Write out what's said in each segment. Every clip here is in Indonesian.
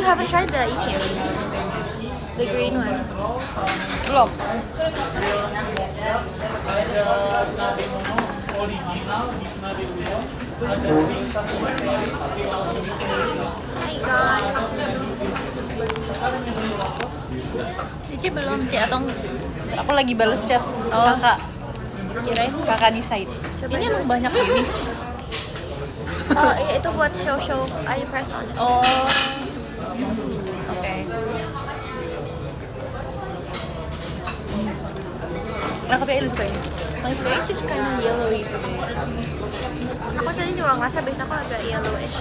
haven't tried the ini ya? The green one. Belum. Hi guys. Cici belum, Ci, atau aku lagi bales chat kakak. Kirain kakak di site. Ini emang banyak ini. Oh iya, itu buat show. I press on it. Oh. Oke. Nah, tapi ini suka ini. My face is kind of yellowy today. Aku tadi juga ngerasa base aku agak yellowish.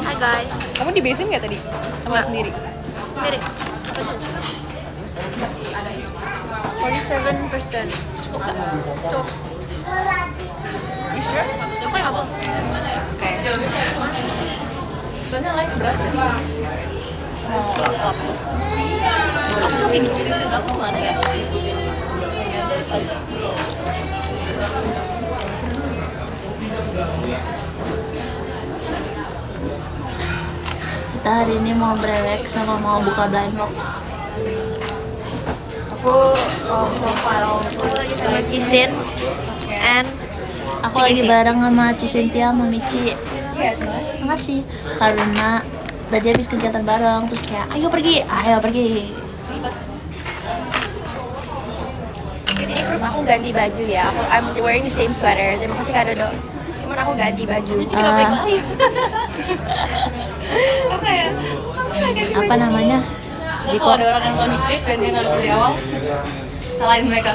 Hi guys. Kamu di basin nggak tadi? Sama sendiri? Mirip. 47%. Cukup nggak? Tuh. You sure? Coba ya, Bang. Oke. Soalnya live berat ya sih? Oh, apa? Aku tuh ini aku mana ya? Kita hari ini mau brewek sama mau buka blind box. Aku lagi sama Cisin and Aku lagi bareng sama Cynthia sama Michi. Makasih. Karena tadi habis kegiatan bareng, terus kayak ayo pergi. Jadi proof aku ganti baju ya. I'm wearing the same sweater. Terima kasih Kak Dodo. Cuman aku ganti baju. Apa namanya? Jadi kalau ada orang yang nonton di klip dan dia nggak dari awal, salahin mereka.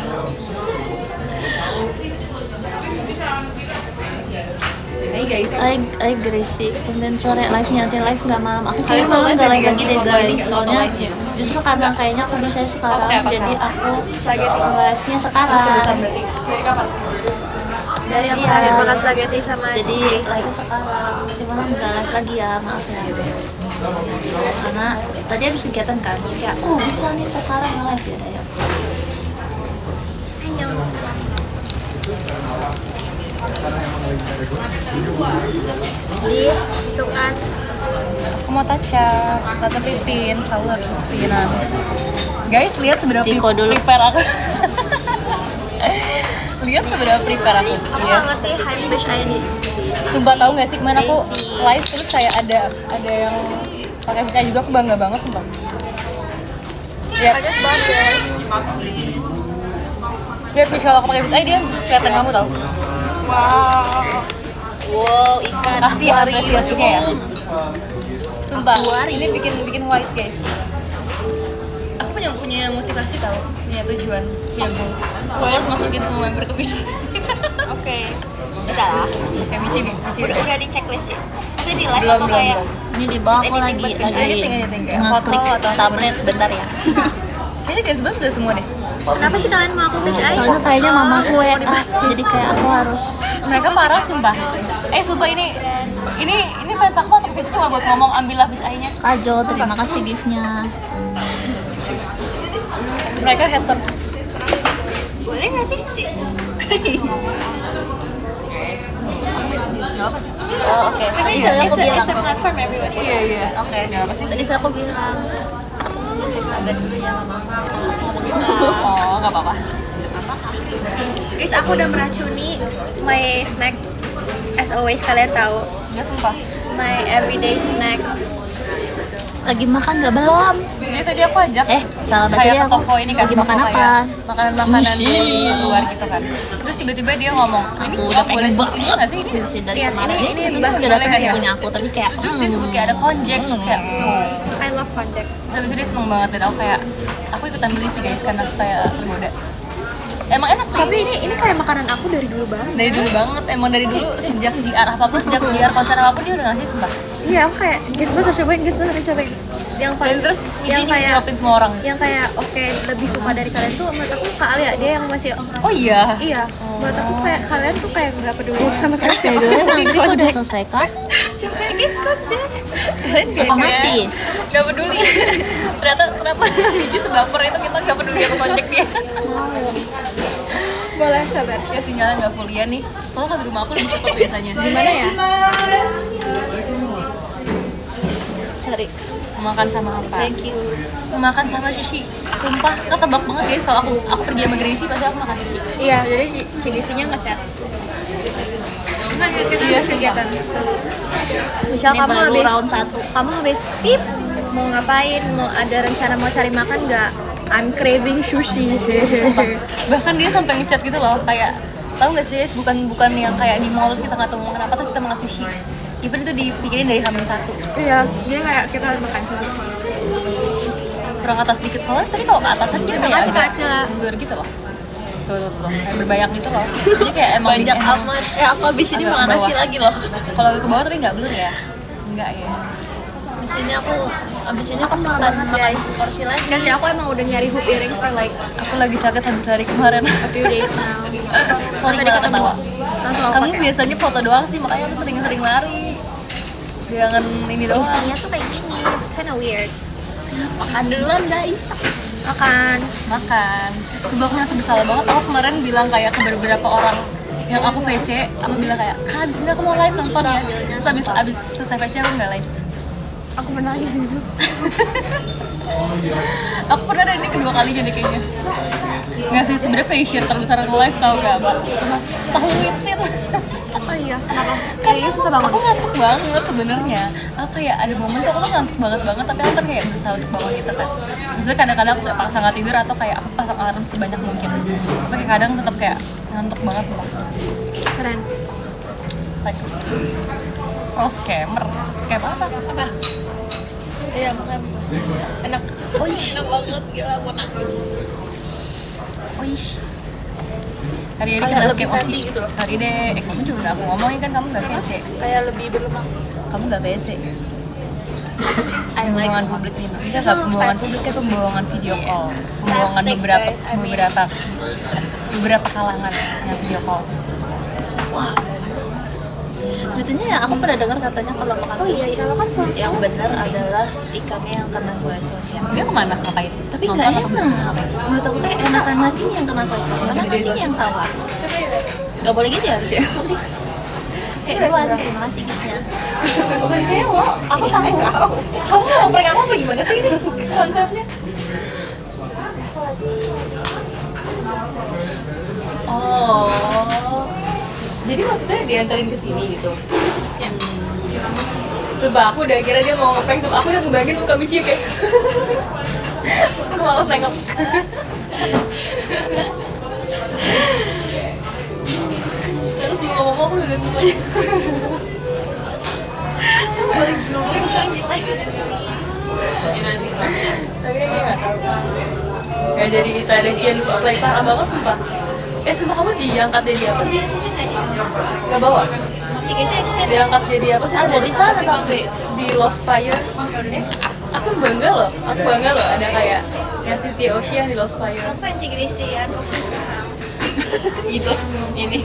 Hey guys. I Gracie. Kemudian sore live-nya, nanti live nggak malam. Aku kayaknya malam nggak live lagi deh guys. Soalnya justru karena kayaknya kondisi saya sekarang, jadi aku Spaghetti. live-nya sekarang. Berarti dari kapan? Dari yang Iya. terakhir makan spaghetti sama Jadi cheese. live sekarang. Nanti malam nggak live lagi ya, maaf ya. Karena tadi habis kegiatan kan, terus kayak bisa nih sekarang live ya ya. Kenyang. Itu kan Aku mau touch up, tata rutin, selalu harus rutinan. Guys, lihat seberapa Ciko dulu. prepare aku. Lihat seberapa prepare aku. aku Iya. nggak ngerti hype fish eye ini. Sumpah tahu nggak sih kemarin aku live terus kayak ada yang pakai fish eye juga, aku bangga banget sumpah. Lihat, I just bought this. lihat Miss, kalau aku pakai fish eye dia kelihatan kamu tahu. Wow, ikan Pasti apresiasinya ya. Sumpah, ini bikin white guys. Aku punya motivasi tahu, punya tujuan, punya goals. Aku harus masukin semua member ke fish eye. Oke. Bisa lah. Kayak Michi Udah di checklist ya. Maksudnya di live Belum, atau belum, kayak belum. Ini di bawah aku lagi Anything kayak foto ngeklik atau tablet bentar ya. Kayaknya guys bahas udah semua deh. kenapa sih kalian mau aku fish eye? Soalnya kayaknya mamaku WA, jadi kayak aku harus Mereka parah sumpah. Sumpah ini fans aku masuk situ cuma buat ngomong ambillah fish eye-nya. Kajo, terima kasih gift-nya. Mereka haters. Boleh nggak sih? Oh, oke. Tadi saya aku bilang. It's a platform everyone. Iya. Oke, enggak apa sih? Tadi saya aku bilang. Cek tablet dulu ya mama. Oh, enggak apa-apa. Guys, aku udah meracuni my snack. As always kalian tahu, Enggak sumpah. my everyday snack. Lagi makan nggak belum? Jadi tadi aku ajak Salah baca kayak ya ke aku. toko ini kan, Lagi toko makan apa? kayak makanan-makanan di luar gitu kan. Terus tiba-tiba dia ngomong, ini Aku udah udah boleh pengen sebut ini nggak sih? sih dari Lihat, kemarin. ini Ini bah- udah boleh datang kan ya? punya aku, tapi kayak Terus dia sebut kayak ada konjek, terus kayak I love konjac. habis itu dia seneng banget dan aku ikutan beli sih guys karena aku kayak tergoda. Emang enak sih. Tapi ini kayak makanan aku dari dulu banget. Dari dulu banget, emang dari dulu sejak JR apapun, sejak JR konser apapun dia udah ngasih sumpah. Iya, aku kayak guys, harus cobain, cobain. Yang Dan paling terus yang Michi kayak nyuapin semua orang. yang kayak oke, lebih suka dari kalian tuh menurut aku Kak Alia, dia yang masih Oh iya. iya. Menurut aku kayak kalian tuh kayak nggak peduli sama sekali kayak dulu nanti kok udah selesai kan? siapa yang guys konjac. Kalian kayak Apa masih? Gak peduli. ternyata Michi sebaper itu kita gak peduli aku konjek dia. boleh sabar. Ya sinyalnya gak full ya nih. Soalnya kalau di rumah aku lebih cepet biasanya. Gimana ya? Sorry. Mau makan sama apa? Thank you. Mau makan sama sushi. Sumpah, ketebak banget guys kalau aku pergi sama Gracie pasti aku makan sushi. Iya, jadi CDC-nya ngechat. Iya, kegiatan. Misal Ini kamu baru habis round 1. kamu habis pip mau ngapain? Mau ada rencana mau cari makan nggak? I'm craving sushi. Sumpah. Bahkan dia sampai ngechat gitu loh, kayak tahu nggak sih guys, bukan yang kayak di mall terus kita nggak tahu mau makan apa tuh kita makan sushi. Even itu dipikirin dari H-1. Iya, jadi kayak kita harus makan sushi. Kurang atas dikit soalnya tadi kalau ke atasan dia kayak Makasih, Kak agak Cila. bugar gitu loh. Tuh, kayak berbayang gitu loh. Jadi kayak emang Banyak emang amat. Aku abis ini agak makan ke nasi bawah. lagi loh. Kalau ke bawah tapi nggak blur ya? Enggak ya. Abis ini aku makan porsi lagi. Nggak sih, aku emang udah nyari hoop earrings for like Aku lagi sakit habis hari kemarin. a few days now. Sorry Tadi kalau ketemu. ketawa. Langsung aku Kamu pakai. biasanya foto doang sih, makanya aku sering-sering lari. Jangan ini doang. Isinya tuh kayak gini, it's kinda weird. Makan duluan dah Isa. Makan. Makan. Sumpah aku merasa bersalah banget. Aku kemarin bilang kayak ke beberapa orang yang aku VC, aku bilang kayak, Kak, abis ini aku mau live nonton ya. Terus abis selesai VC aku nggak live. Aku pernah gitu. Aku pernah ada ini kedua kalinya deh kayaknya. Nggak sih, sebenarnya pressure terbesar live tau gak, Mbak? Sahur witsin. Oh iya, kenapa? Kayaknya susah banget. Aku ngantuk banget sebenarnya. Aku kayak ada momen tuh aku tuh ngantuk banget, tapi aku kan kayak berusaha untuk bangun gitu kan. Maksudnya kadang-kadang aku kayak paksa nggak tidur atau kayak aku pasang alarm sebanyak mungkin. Tapi kadang tetap kayak ngantuk banget sumpah. Keren. Thanks. Pro scammer. Scam apa? Apa? Iya, makan. Enak. Oh ish. Enak banget, gila mau nangis. Oh ish. Hari ini Kayak kita lebih scam fatty Oshi. gitu loh. Sorry deh, kamu juga nggak aku ngomongin kan kamu nggak VC. Kayak lebih berlemak. Kamu nggak VC. I like Pembohongan publik nih, Mbak. Kita Kita sama pembohongan Skype. publik kayak pembohongan video call. Pembohongan Take, beberapa guys, I mean. beberapa kalangan yang video call. Sebetulnya ya aku pernah dengar katanya kalau makan Oh iya, sushi Cila kan pulang yang sekolah. benar adalah ikannya yang kena soy sauce yang Dia kemana ngapain? tapi Nonton nggak atau enak. Menurut aku kayak enakan nasinya yang kena soy sauce karena nasinya yang tawar. Coba ya, guys. Nggak boleh gitu ya harusnya. Sih. Kayak luar terima kasih gitunya. bukan cewek, aku tahu. Kamu mau prank aku apa gimana sih ini konsepnya? Oh, jadi maksudnya diantarin ke sini gitu? Sumpah aku udah kira dia mau ngeprank, sumpah aku udah ngebayangin muka Michi kayak aku malas nengok. Terus lu ngomong aku udah liat mukanya. Tapi dia nggak tahu. Gak jadi tarian play parah banget sumpah. Sumpah kamu diangkat jadi apa sih? Gak bawa? Diangkat jadi apa sih? Ada di sana tapi Di Lost Fire. Aku bangga loh ada kayak City Ocean di Lost Fire. Apa yang Cigrisian sekarang? Gitu, ini.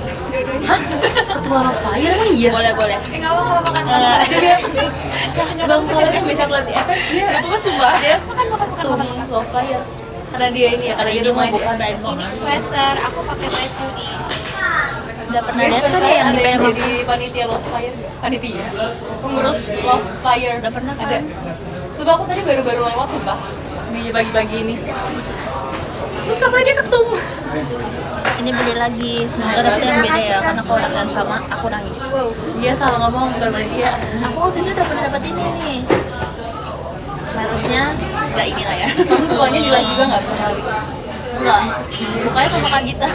Hah? Ketua Lost Fire emang iya? boleh. Nggak apa-apa makan. Tapi apa sih? Tukang proyek yang bisa kelihatan efek dia. Aku kan sumpah dia tum Lost Fire. Karena dia ini ya, karena ini dia mau main buka ya. brand box. Ini sweater, aku pakai baju nih. Udah pernah Dia lihat kan sebenarnya ya yang ada di yang Peru? jadi panitia Lost Fire, panitia pengurus Lost Fire. Udah pernah kan? Ada. Sumpah aku tadi baru-baru lewat sumpah di pagi-pagi ini. Terus katanya dia ketum. Ini beli lagi, semoga dapet yang beda ya karena kalau yang sama aku nangis. Dia salah ngomong bukan panitia. Aku waktu itu udah pernah dapet ini nih. Harusnya nggak ini lah ya. Kamu bukanya di live juga nggak tuh kali? Enggak. Bukanya sama Kak Gita.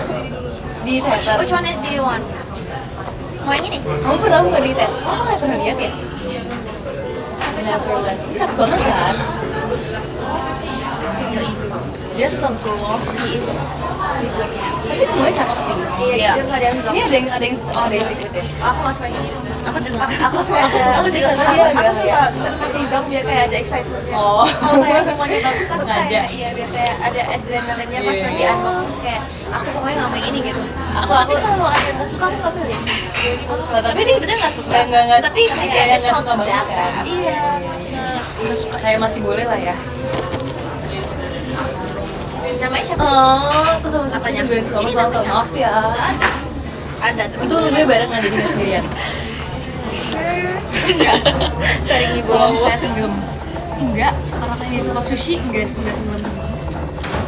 Di teater. Which one do you want? Mau yang ini? Kamu pernah tahu nggak di teater? Kamu nggak pernah lihat ya? Neverland. Cakep banget kan? Sini itu. Dia glossy itu. Tapi semuanya cakep sih. Iya. Jujur nggak ada yang Ini ada yang secret ya. Aku nggak suka ini. Aku juga. Aku suka Aku suka sih karena dia aku agak suka kasih zam biar kayak ada excitementnya. Oh. Kalau kayak semuanya bagus aku Sengaja. kayak iya biar kayak ada adrenalinnya pas Iya, lagi iya. unbox kayak aku pokoknya nggak mau yang ini gitu. Tapi kalau ada yang nggak suka aku nggak beli. Nah, Tapi ini sebenarnya nggak suka. Nggak Tapi kayak kayak ada nggak suka sound banget kan. Iya, masa nggak suka. Kayak masih boleh lah ya. namanya siapa sih? Oh, aku sama Apanya? juga yang suka sama maaf ya. Ada tuh. Itu gue bareng nggak jadi sendirian. Sering nih Belum bohong. saya belum. enggak, orang yang di tempat sushi enggak temen.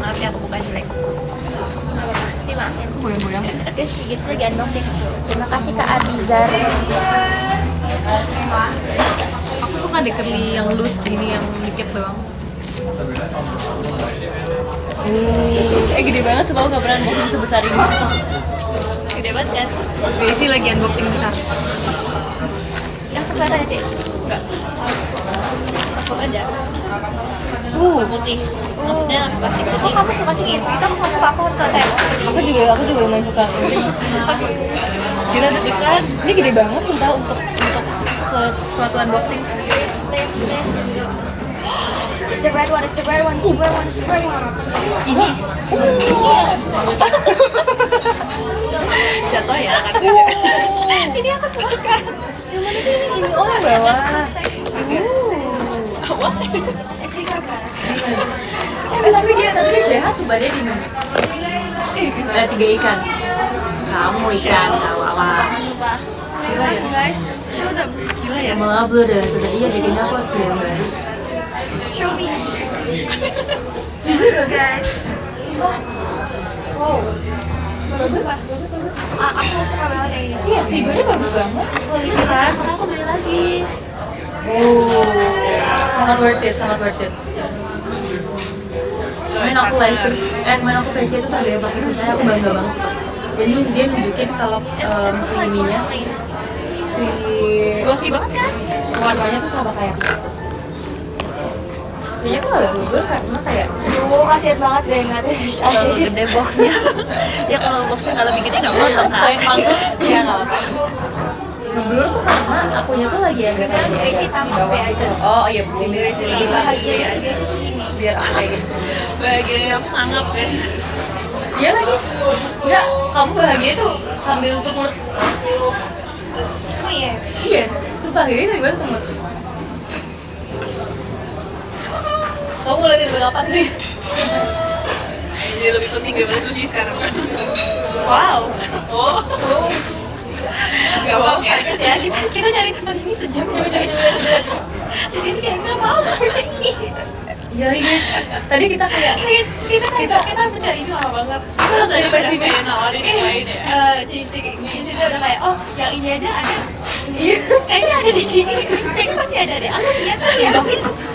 Maaf ya aku bukan jelek. Nggak apa-apa, dimaafin. Goyang-goyang sih. Guys lagi unboxing. Terima kasih Kak Abizar. Aku suka deh curly yang loose gini, yang dikit doang. Gede banget, sebab aku gak pernah unboxing sebesar ini. Gede banget kan? Daisy lagi unboxing besar. Yang sebelah tadi Cik? Enggak. Takut aja. Putih. Maksudnya plastik Kok putih. kamu suka sih gitu? Itu aku nggak suka, aku harus santai. Aku juga lumayan suka. Gila deg-degan. Ini gede banget sumpah untuk suatu unboxing. Please. It's the red one. Ini Jatuh ya kan. Ini aku suka. yang mana sih ini? Oh, yang bawah. Tapi dia jahat sebenarnya di mana? Ada 3 ikan. Kamu ikan kawawa. Sumpah. Gila ya. Guys, show them. Gila ya. Malah blur dan sudah iya jadinya aku harus beli yang baru. Show me. Guys. Wow. Sumpah. Aku suka banget yang ini. Iya, figurnya bagus banget. Iya kan? Makanya aku beli lagi. Sangat worth it. Main aku live terus, main aku VC terus ada yang pakai terus, aku bangga banget. Jadi dia nunjukin kalau si ininya, si Glossy banget kan? warnanya tuh sama kayak kayaknya aku agak gugur karena kayak Duh, kasihan banget deh ngeliatnya fish Terlalu eye. gede boxnya. Ya kalau boxnya kalau bikinnya nggak potong kan? iya nggak apa. Ngeblur tuh karena akunya tuh lagi agak kayak Berisi di tambah bawah B aja. gitu. Oh iya, mesti berisi Ini bahagia sih guys ini. biar aku kayak gitu. Bahagia aku nganggap kan. Iya lagi. Enggak, kamu bahagia tuh sambil tutup mulut. Oh iya. Iya, sumpah gitu gue tutup mulut. Kamu mulai dari kapan nih? Jadi lebih penting daripada sushi sekarang. Wow. Oh. Gampang ya. Ya, kita nyari tempat ini sejam. Coba. Jadi kayak nggak mau overtake me. Iya lagi guys. Tadi kita kayak Kita mencari ini lama banget. kita dari pesimis. Kayak nawarin yang lain ya. Di situ udah kayak, oh yang ini aja ada. Iya. Kayaknya ada di sini. Kayaknya pasti ada deh. Aku lihat ya.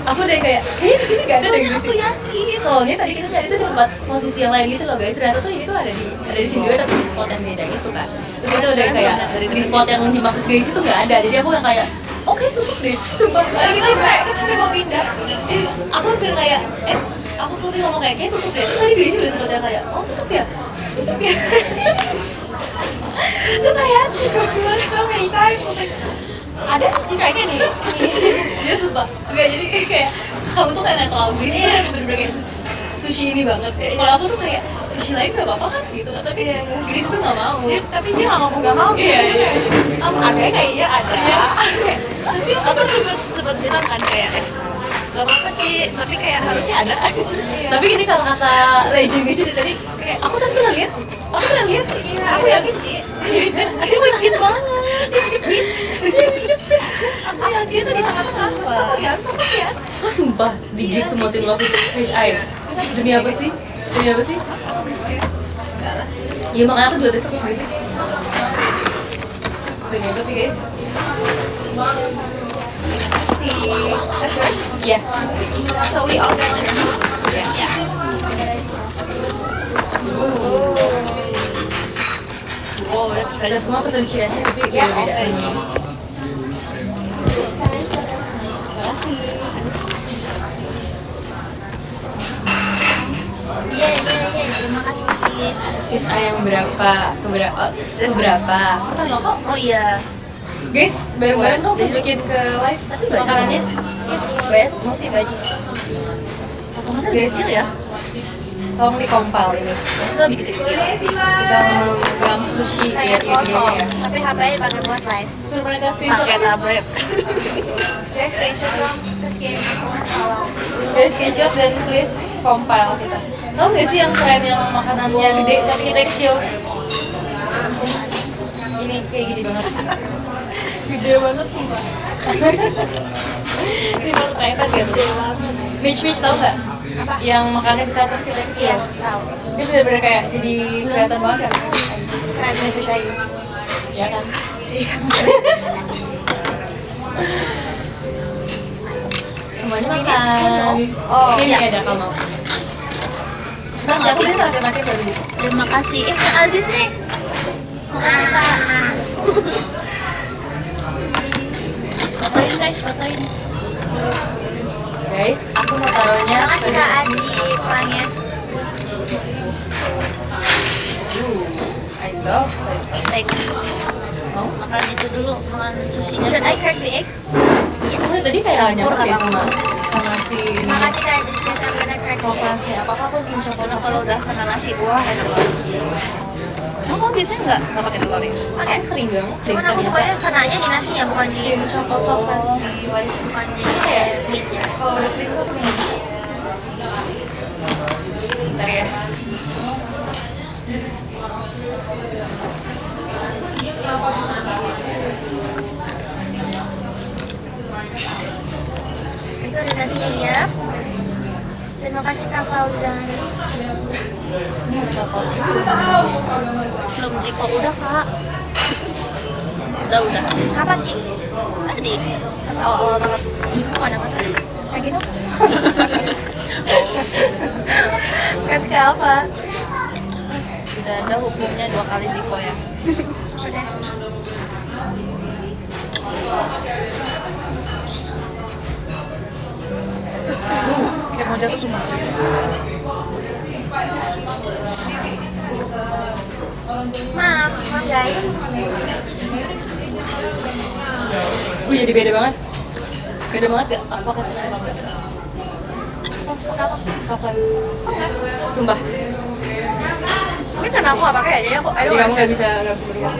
Aku deh kayak kayaknya di sini nggak ada deh di Aku sini. yakin. Soalnya tadi kita cari tuh di tempat posisi yang lain gitu loh guys. Ternyata tuh ini tuh ada di sini juga tapi di spot yang beda gitu kan. Terus kita udah kayak di spot yang dimaksud guys itu nggak ada. Jadi aku yang kayak oke tutup deh. Sumpah. Lagi sih kayak kita mau pindah. Aku hampir kayak aku tuh ngomong kayak tutup deh. Terus tadi Gracie udah sempet yang kayak tutup ya. Terus saya juga bilang so many times like, ada sih kayaknya nih. Dia sumpah. Enggak jadi kayak kamu tuh kayak kalau Gracie tuh bener-bener kayak sushi ini banget. Kalau aku tuh kayak sushi lain nggak apa-apa kan gitu. Tapi Gracie tuh nggak mau. Tapi dia nggak mau. Iya. Kamu ada nggak? Iya ada. Aku sempat bilang kan kayak gak apa-apa sih, tapi kayak harusnya ada. Tapi ini kalau kata legend Gracie tadi, aku tadi pernah lihat sih. Aku yakin sih. Dia yakin banget. Dia jepit. Aku yakin itu di tempat sampah. Ya. Oh sumpah, di gift semua tim love fish eye. Demi apa sih? Iya makanya aku juga tetep berisik. Demi apa sih guys? Iya. So we all got your Wow, ada semua pesan chia-chia tapi kayak beda. Terima kasih. Fish eye yang berapa? Terus berapa? Pertama kok? Oh iya. Guys, bareng-bareng dong tunjukin ke live makanannya. Yes, mostly veggies. Mana guys ya? Tolong di compile ini. Maksudnya lebih kecil-kecil. Kita memegang sushi ya videonya ya. Tapi HP-nya dipakai buat live. Suruh mereka screenshot. Pakai tablet. Guys, screenshot dong. Terus kirim kalau Guys, screenshot dan please compile kita. Tahu nggak sih yang tren yang makanannya gede tapi kita kecil? Ini kayak gini banget. Gede banget sumpah. Ini baru kayak gitu. Mitch tau nggak? Yang makannya bisa porsi kecil. Iya, tahu. Dia bener-bener kayak jadi kelihatan banget kan? Keren fish aja. Ya kan? Iya. Semuanya Ini makan. skin, oh, Ini iya. ada kalau mau. Sekarang aku bisa terakhir tadi. Terima kasih. Aziz nih. Makasih Kak. Fotoin guys, fotoin. Guys, aku mau taruhnya. Makasih Kak Aji, Panges. I love soy sauce. Thanks. Mau? Makan itu dulu, makan sushinya. Should I crack the egg? Aku tadi kayak nyampe ya sama si Makasih Kak Aziz, guys, I'm gonna crack the egg. soplasnya. Apa-apa aku harus mencoba Kalau udah kena nasi buah enak banget. Emang kamu biasanya nggak pakai telur ya? Pakai. sering banget sih. Cuman aku sukanya kenanya di nasi ya, bukan di soplas. bukan di meatnya. Kalau udah kering tuh bentar ya. Itu ada nasinya ya. Terima kasih Kak Fauzan. Belum sih kok udah kak. Udah. Kapan sih? Tadi. Awal-awal banget. Kok ada kata? Kayak gitu? Kasih ke apa? Udah ada hukumnya 2 kali Jiko ya. Udah. Kayak mau jatuh semua. Maaf guys. Jadi beda banget. Beda banget ya. Apa kata coklat. Sumpah. Ini karena aku gak pakai ya, jadi aku Jadi kamu nggak bisa melihat.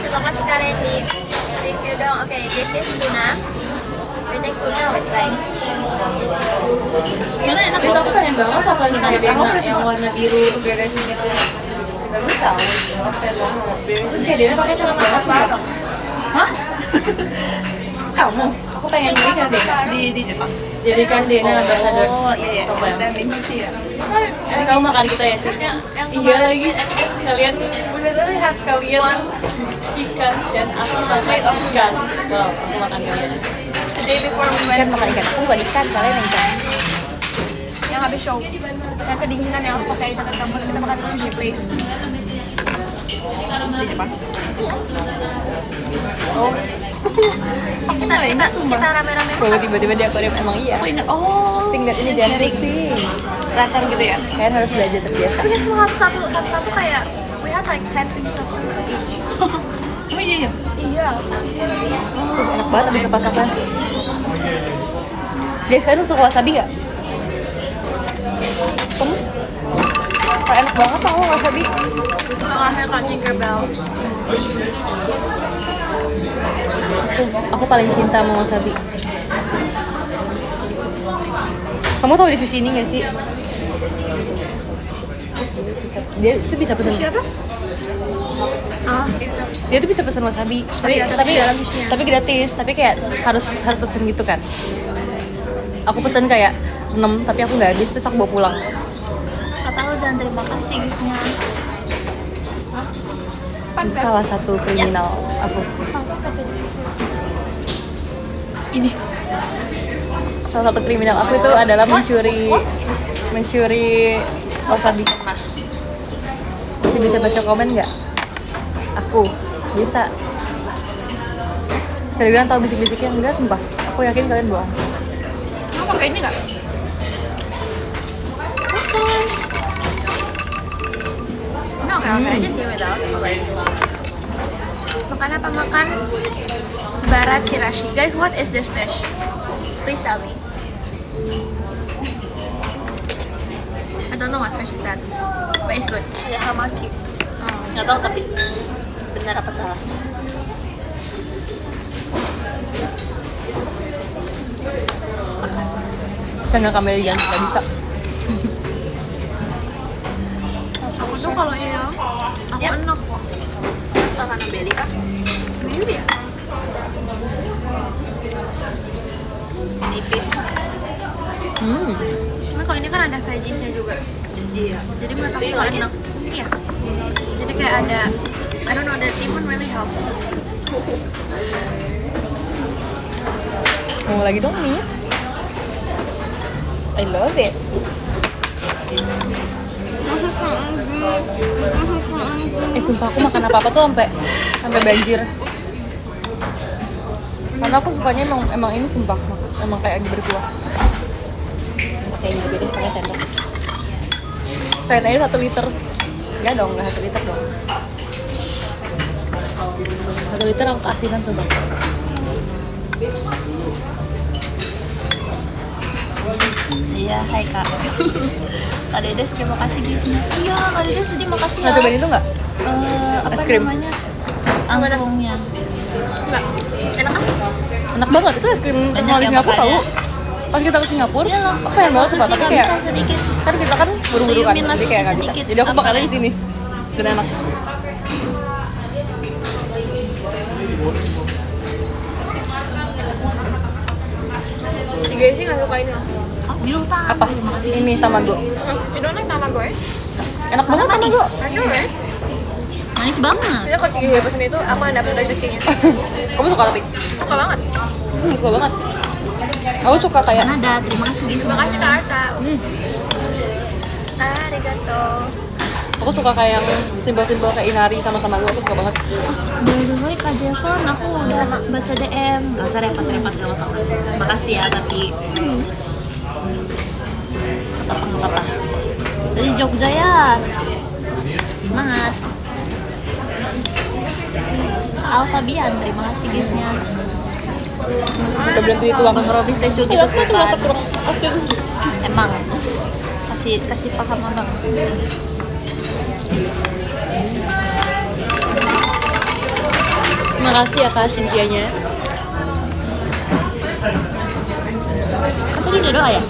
Terima kasih Kak Randy. Review dong. Oke, this is tuna. We take tuna with rice. Gimana enak Terus aku pengen banget coklat yang warna biru beresin gitu. Bagus tau. Terus kayak dia pakai coklat banget. Hah? Kamu? Aku pengen beli kan Dena Di Jepang? jadikan Dena ambassador. Oh iya. Standing ya. kamu makan kita ya Ci? Iya lagi. Kalian Udah lihat kalian ikan dan aku makan ikan. Wow, aku makan kalian. the day before we went Makan ikan. Aku bukan ikan, kalian yang ikan. yang habis show yang kedinginan yang aku pakai jaket kampus kita makan di sushi place di Jepang. Oh. Kita rame-rame Kalau tiba-tiba dia Korea emang iya. Aku ingat. Oh. Singkat ini jangan pusing. Kelihatan gitu ya. Kalian harus belajar terbiasa. Tapi semua satu-satu kayak we had like 10 pieces of tuna each. Oh iya ya. Iya. Enak banget tapi kepasakan. Guys, kalian suka wasabi nggak? Kamu? Enak banget tau wasabi. Makasih Kak Tinkerbell. Aku paling cinta sama wasabi. Kamu tahu di sushi ini nggak sih? Dia tuh bisa pesen. Siapa? Ah, itu. Dia tuh bisa pesen wasabi, tapi Iya, tapi dalam sushinya. tapi gratis, tapi kayak harus pesen gitu kan. Aku pesen kayak 6 tapi aku nggak habis terus aku bawa pulang. Kak Fauzan terima kasih giftnya. Itu salah satu kriminal aku. Ini salah satu kriminal aku itu adalah mencuri wasabi. Masih bisa baca komen nggak? Aku bisa. Kalian tahu bisik-bisiknya enggak? Sumpah, aku yakin kalian bohong. Kamu pakai ini nggak? No, oke aja sih without. Makan apa makan? Barat Shirashi. Guys, what is this fish? Please tell me. I don't know what fish is that. But it's good. Ya hamachi. Nggak tahu tapi benar apa salah. Jangan kamera jangan nggak bisa. Aku tuh kalau ini aku enak kok. Cuma kalau ini kan ada veggiesnya juga. Iya. Jadi menurut aku enak. Iya. Jadi kayak ada, I don't know, the timun really helps. Mau lagi dong nih. I love it. Sumpah aku makan apa-apa tuh sampai banjir. Karena aku sukanya emang ini sumpah, emang kayak berkuah. Kayak juga deh pakai sendok. Kayak aja 1 liter. Enggak dong, enggak 1 liter dong. 1 liter aku keasinan sumpah. Iya, hai Kak. Kak Dedes, terima kasih giftnya. Iya, Kak Dedes tadi makasih ya. Nah, cobain itu nggak? Apa Es krim. namanya? Angklungnya. Enggak. Enak ah. Enak banget, itu es krim Banyak mahal di yang Singapura makannya. tahu. Pas kita ke Singapura, Iya loh. aku pengen banget sumpah, tapi kayak bisa sedikit. kan kita kan buru-buru kan, Suyumin jadi nasi kayak nggak bisa. sedikit. Jadi aku Apa makannya ya? di sini. Dan enak. Tiga sih nggak suka ini loh. Oh, Bilta. Apa? Terima kasih. Ini tamago. You don't like tamago ya? Enak banget Manis. tamago. I know right? Manis banget. Jadi kalau Cigi pesen itu aku yang dapet rezekinya. Kamu suka tapi? Suka banget. Suka banget. Aku suka kayak Ada, terima kasih gift. Terima kasih Kak Arta. Arigato. aku suka kayak yang simbol-simbol kayak inari sama tamago, aku suka banget. By the way, Kak Jevon, aku udah baca DM. Gak usah repot-repot, gak apa-apa. Makasih ya, tapi apa-apa. Dari Jogja ya. Semangat. Al Fabian, terima kasih giftnya. Udah berhenti itu lama. Bang Robi statue gitu Aku tuh kan. rasa kurang oke. Emang kasih paham abang. Terima kasih ya Kak Cynthia-nya. Kan tadi udah doa ya?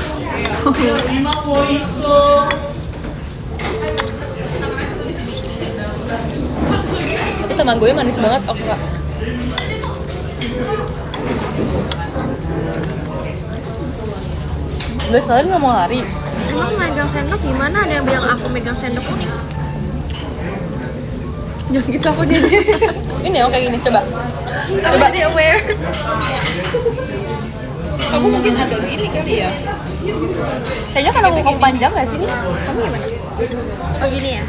Tapi tamagonya manis banget, oke Kak. Guys, kalian nggak mau lari? Emang megang sendok gimana? Ada yang bilang aku megang sendok unik. Jangan gitu aku jadi. Ini kayak gini, coba. Aku jadi aware. Kamu mungkin agak gini kali ya? Kayaknya karena kamu panjang nggak sih nih? Kamu gimana? Oh gini ya?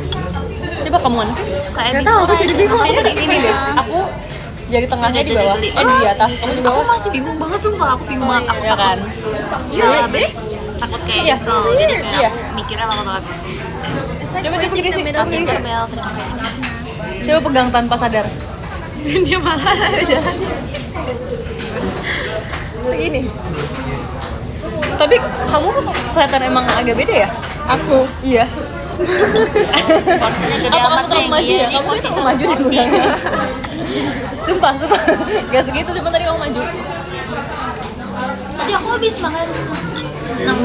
Coba kamu mana? Kayak Gak tahu, aku jadi bingung. Kayaknya ini deh, aku jadi tengahnya di bawah, di atas, kamu di bawah. Aku masih bingung banget sumpah, aku bingung banget. Aku Ya kan? Iya, takut kayak Iya. kesel, jadi kayak Iya. mikirnya lama banget. Coba dikasih. Amin Bel, terima kasih. Coba pegang tanpa sadar. Dia malah jalan. Begini. Tapi kamu kok kelihatan emang agak beda ya? Aku. Iya. Porsinya gede Apa amat kamu terlalu maju ya? Kamu tuh maju deh bilangnya. Sumpah. Gak segitu, cuma tadi kamu maju. Tadi aku habis makan 6.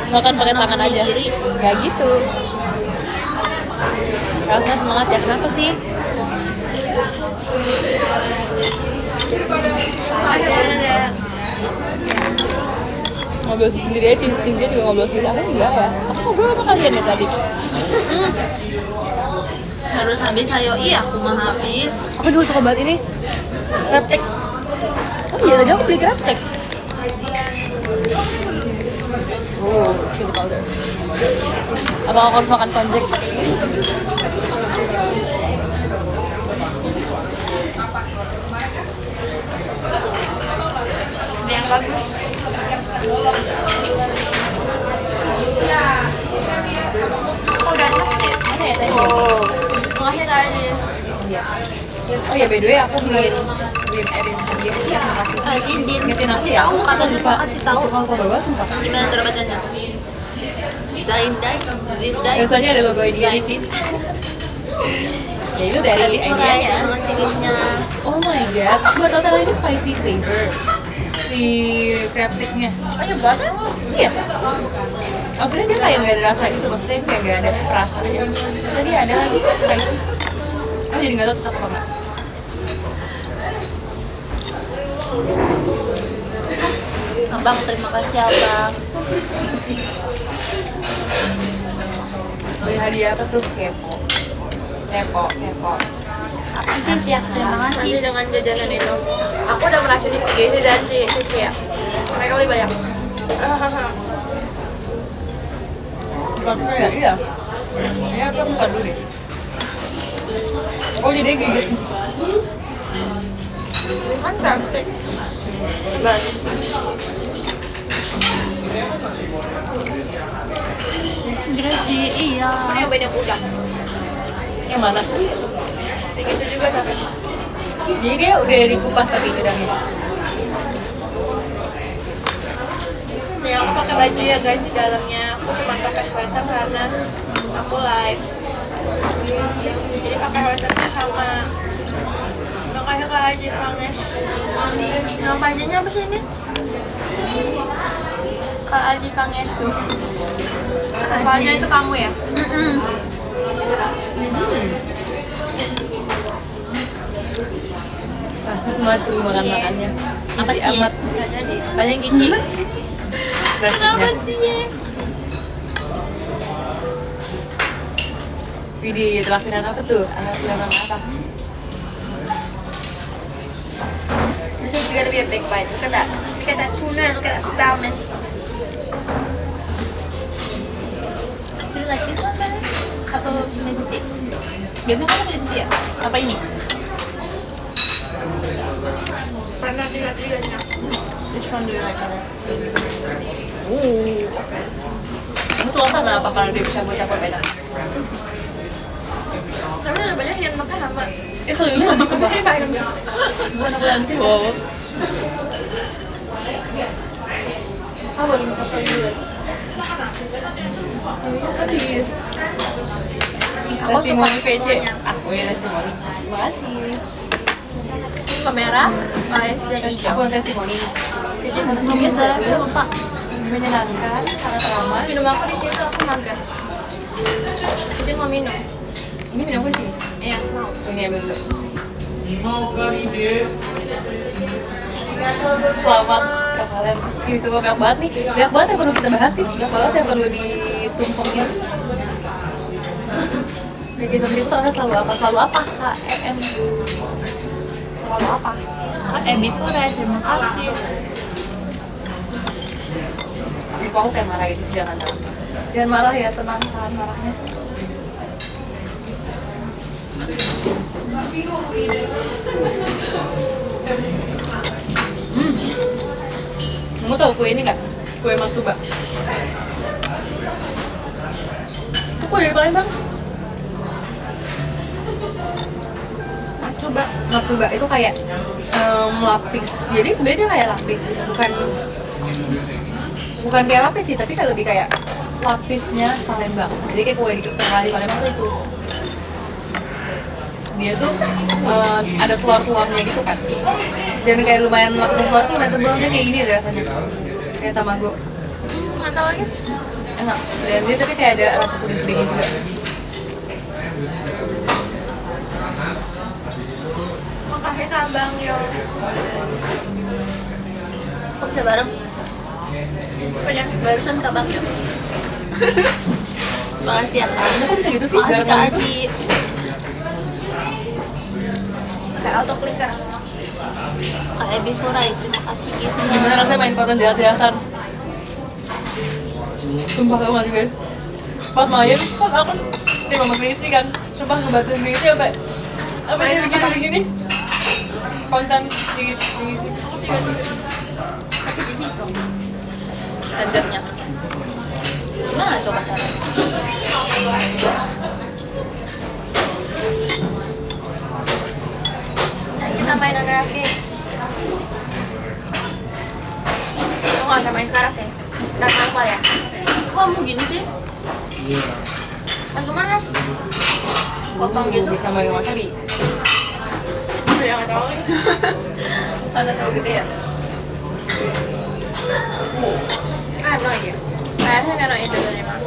Makan pakai tangan aja. Kiri. Gak gitu. Rasanya semangat ya, kenapa sih? Ngobrol sendiri aja, Cynthia juga ngobrol sendiri. Aku enggak ya. Aku ngobrol sama kalian ya tadi. Harus habis, ayo. Iya, aku mah habis. Aku juga suka banget ini crab stick. Oh iya, tadi aku beli crab stick. Oh, chili powder. Apa aku harus makan konjek? Ini yang bagus. Oh, udah enak sih. Mana ya tadi? Oh, makasih Kak Adis. Iya. Oh ya, by the way aku beliin Erin hadiah. Iya, makasih. Din, Ngertiin aku ya, tahu, aku kata lupa. kasih tahu. Suka lupa bawa, sumpah. Gimana cara bacanya? Zindai, Zindai. Biasanya ada logo ini di sini. Ya itu dari ini ya. Makasih giftnya. Oh my god, aku baru tau ternyata ini spicy flavor si crab sticknya. Oh iya, buatan? Iya. Aku kira dia kayak nggak ada rasa gitu, maksudnya kayak nggak ada rasanya. Tadi ada lagi spicy. Aku jadi nggak tahu tetap apa nggak. Abang, terima kasih abang. Beli hadiah apa tuh? Kepo. Apa sih siap? Terima Nanti kasih. dengan jajanan itu, aku udah meracuni Cigesi dan Civia. Mereka beli banyak. Iya. Iya. Ya aku bukan dulu deh. Oh jadi gigit. Kan cantik. Banyak. Gresi, iya. Ini yang banyak udang. Yang mana? Begitu juga tapi. Jadi dia udah dikupas tapi udangnya. Nih aku pakai baju ya guys di dalamnya. Aku cuma pakai sweater karena aku live. Jadi pakai sweaternya sama. Makanya Kak Haji Panges. Nama panjangnya apa sih ini? Kak Haji Panges tuh. Kepalanya itu kamu ya? Aku semua tuh makan-makannya. Apa Jadi sih? amat. Nggak jadi. Banyak Kiki. Kenapa sih? Widih, traktiran apa tuh? Traktiran apa? This is gonna be a big bite. Look at that. Look at that tuna. Look at that salmon. Do you like this one better? Atau punya Cici? Biasanya kamu punya Cici ya? Apa ini? Pernah tiga-tiganya. Which one do you like better? Kamu suka karena apa? Karena dia bisa campur beda. Tapi ada banyak yang makan sama. Soalnya habis sebab. Bukan aku habisin. Wow. Kamu boleh makan soyu dulu. Soalnya habis. Aku suka VC. semuanya. Aku ya testimoni. Makasih. Suka merah, orange, dan hijau. Aku testimoni. VC sama Belum Simi bisa aku lupa. menyenangkan, sangat ramah. Minum aku di situ aku makan. Jadi mau minum. Ini minum kunci. Iya, mau. Ini ambil dulu. Selamat ke kalian. Ini semua banyak banget nih. Banyak banget yang perlu kita bahas sih. Banyak banget yang perlu ditumpangin. Jadi sama itu ternyata selalu apa? Selalu apa? KM. Selalu apa? KM itu terima kasih. Ini kok aku kayak marah gitu sih, jangan marah. Jangan marah ya, tenang, tahan marahnya. Kamu tau kue ini nggak? Kue Matsuba. Itu kue dari Palembang. Matsuba itu kayak lapis. Jadi sebenarnya dia kayak lapis, bukan kayak lapis sih, tapi kayak lebih kayak lapisnya Palembang. Jadi kayak kue terkenal di Palembang tuh itu. Dia tuh ada telur-telurnya gitu kan. Dan kayak lumayan lapisan telur tuh lumayan tebal, dia kayak gini deh rasanya. Kayak tamago. Nggak tahu lagi. Enak. Dan dia tapi kayak ada rasa puding-pudingnya juga. Makasih Kak Bang Yo. Kok bisa bareng? Apanya? Barusan Kak Bang Yo. Makasih ya Kak. Kok bisa gitu sih? Makasih Kak Barengan gitu? Aji. Kayak autoclicker. Kak Ebi Furai, terima kasih giftnya. Gimana rasanya main konten jahat-jahatan? Sumpah tau gak sih guys? Pas main, kan aku di mama Krisi kan. Sumpah ngebantuin Krisi sampai dia begini-begini. Konten begini. Tapi di situ. Tendernya. Gimana coba caranya? Nah, kita main Under Games. Aku nggak usah main sekarang sih. Ntar hafal ya. Kok kamu gini sih? Mas kemana? Potong gitu. Bisa main wasabi. Ya nggak tahu. Ada tahu gede ya? I have no idea. Kayaknya nggak know itu dari mana.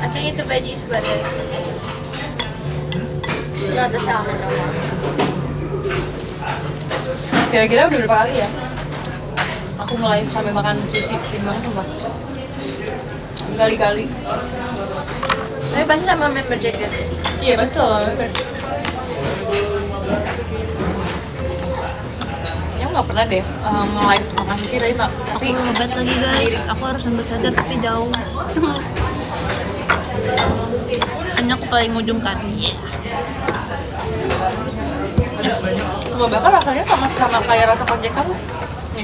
I can eat the veggies, but not the salmon no more. Kira-kira udah berapa kali ya? Aku mulai sambil makan sushi timbang sumpah. Kali-kali. Tapi pasti sama member jacket. Iya pasti selalu member. Kayaknya nggak pernah deh live makan sushi tapi Ngebet lagi guys, aku harus ambil charger tapi jauh. Ini aku paling ujung kan. Coba bakar rasanya sama kayak rasa pancake kamu. Nih.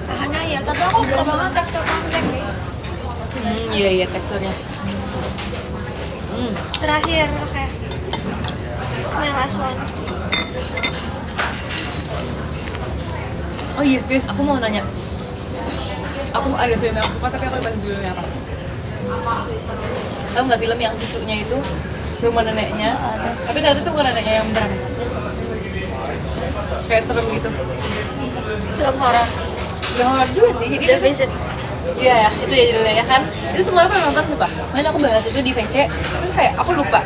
Rasanya ya, tapi aku suka banget tekstur pancake nih. Iya teksturnya. Terakhir, oke. It's my last one. Oh iya guys, aku mau nanya. Aku ada film yang aku suka tapi aku lupa judulnya apa. Tahu nggak film yang cucunya itu rumah neneknya? Tapi ternyata itu bukan neneknya yang beneran. Kayak serem gitu. Film horor. Gak horor juga sih, jadi The Visit. iya ya, itu ya judulnya ya kan. Itu semua orang nonton sumpah. Main aku bahas itu di VC, terus kayak aku lupa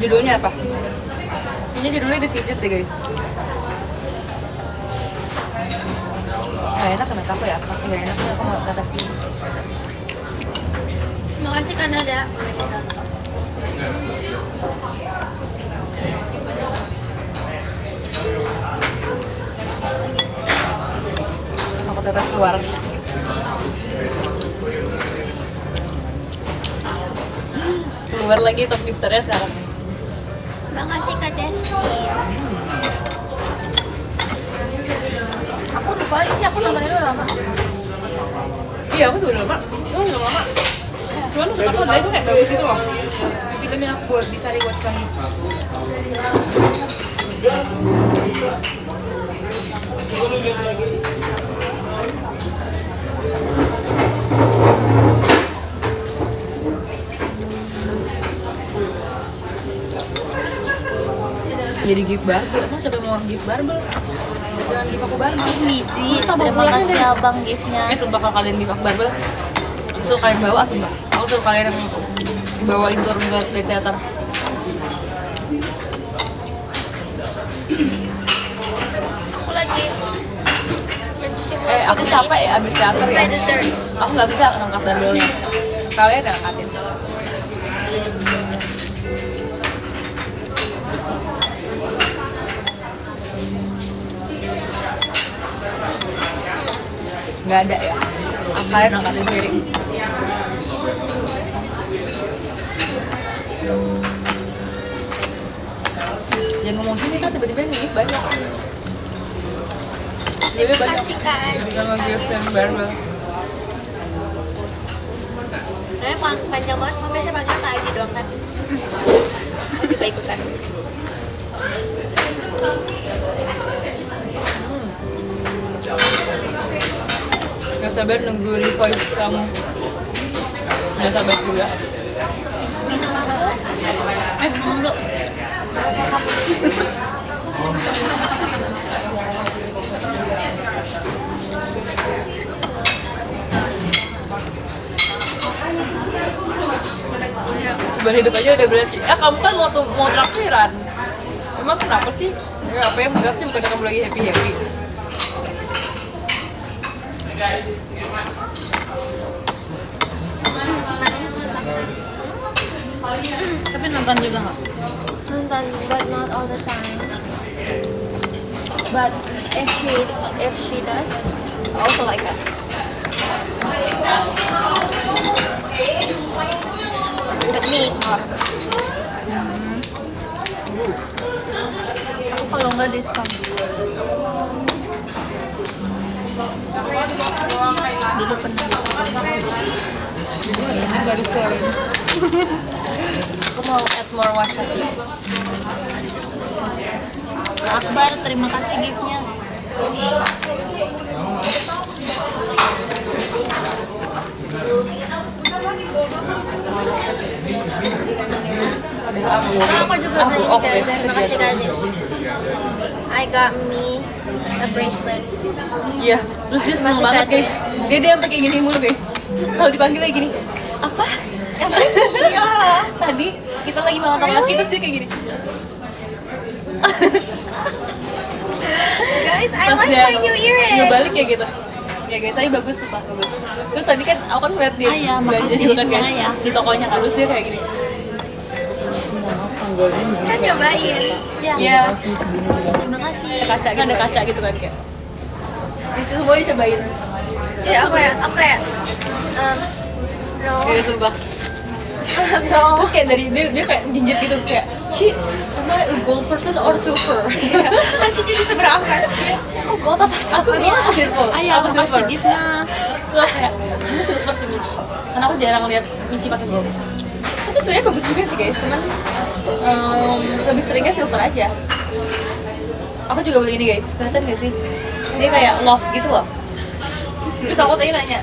judulnya apa. Ini judulnya The Visit deh guys. Gak enak kenapa aku ya? Pasti gak enak, aku mau kata film. Makasih Kanada. Aku tetap keluar. Keluar lagi top lifternya sekarang. Makasih Kak Deski. Aku lupa lagi sih, aku nonton itu lama. Iya, aku juga udah lama. Cuman aku ada itu kayak bagus gitu loh. Film yang aku bisa rewatch lagi. Jadi gift barbel, emang siapa yang mau gift barbel? Jangan gift aku barbel. Wiji, terima kasih abang giftnya. Sumpah kalau kalian gift aku barbel, suruh kalian bawa sumpah. Aku suruh kalian yang bawain turun ke teater. Aku lagi mencuci mulut. Aku capek ya abis teater ya. Sampai dessert. Aku nggak bisa ngangkat barbelnya. Kalian yang angkatin. Nggak ada ya. Kalian angkatin sendiri. Jangan ngomong sini kan tiba-tiba yang banyak. Jadi banyak. Kasih Kak. Sama gift yang barbel. Nah, panjang banget, biasanya panggil Kak Aji doang kan. Aku juga ikutan. Gak sabar nunggu revoice kamu. Gak sabar juga. Dulu. Beban hidup aja udah berat. Kamu kan mau traktiran. Emang kenapa sih? Ya, apa yang berat sih bukan kamu lagi happy-happy. Tapi nonton juga nggak? Nonton, but not all the time. But if she does, I also like that. But me, Aku kalau nggak diskon. Dulu pernah. Baru sore. Aku mau add more wasabi. Akbar, terima kasih giftnya. aku juga beli ini guys. Terima kasih guys. I got me a bracelet. Iya, terus dia seneng banget guys. Dia sampai kayak gini mulu guys. Kalau dipanggil kayak gini, apa? Iya. Tadi kita lagi makan laki terus dia kayak gini. Guys, I Pas like dia my new earring. ngebalik ya gitu. Ya guys, tapi bagus sumpah, bagus. Terus tadi kan aku kan ngeliat dia Ayah, belanja makasih, juga kan guys Ayah. di tokonya kan, terus dia kayak gini. Kan nyobain. Ya, Iya, terima kasih. kaca kan ada kaca gitu kan kayak. Itu semuanya cobain. Ya aku ya, no. Ya sumpah. No. Terus kayak dari dia kayak jinjit gitu kayak, "Ci, am I a gold person or silver?" Saya sih jadi seberapa? Ci, aku gold atau silver? Aku gold atau silver? Ayah, Aku silver. makasih Gitna. Gue kayak, kamu silver sih Mitch. Karena aku jarang lihat Mitch pakai gold. Tapi sebenarnya bagus juga sih guys, cuman lebih seringnya silver aja. Aku juga beli ini guys, kelihatan gak sih? Dia kayak love gitu loh. Terus aku tadi nanya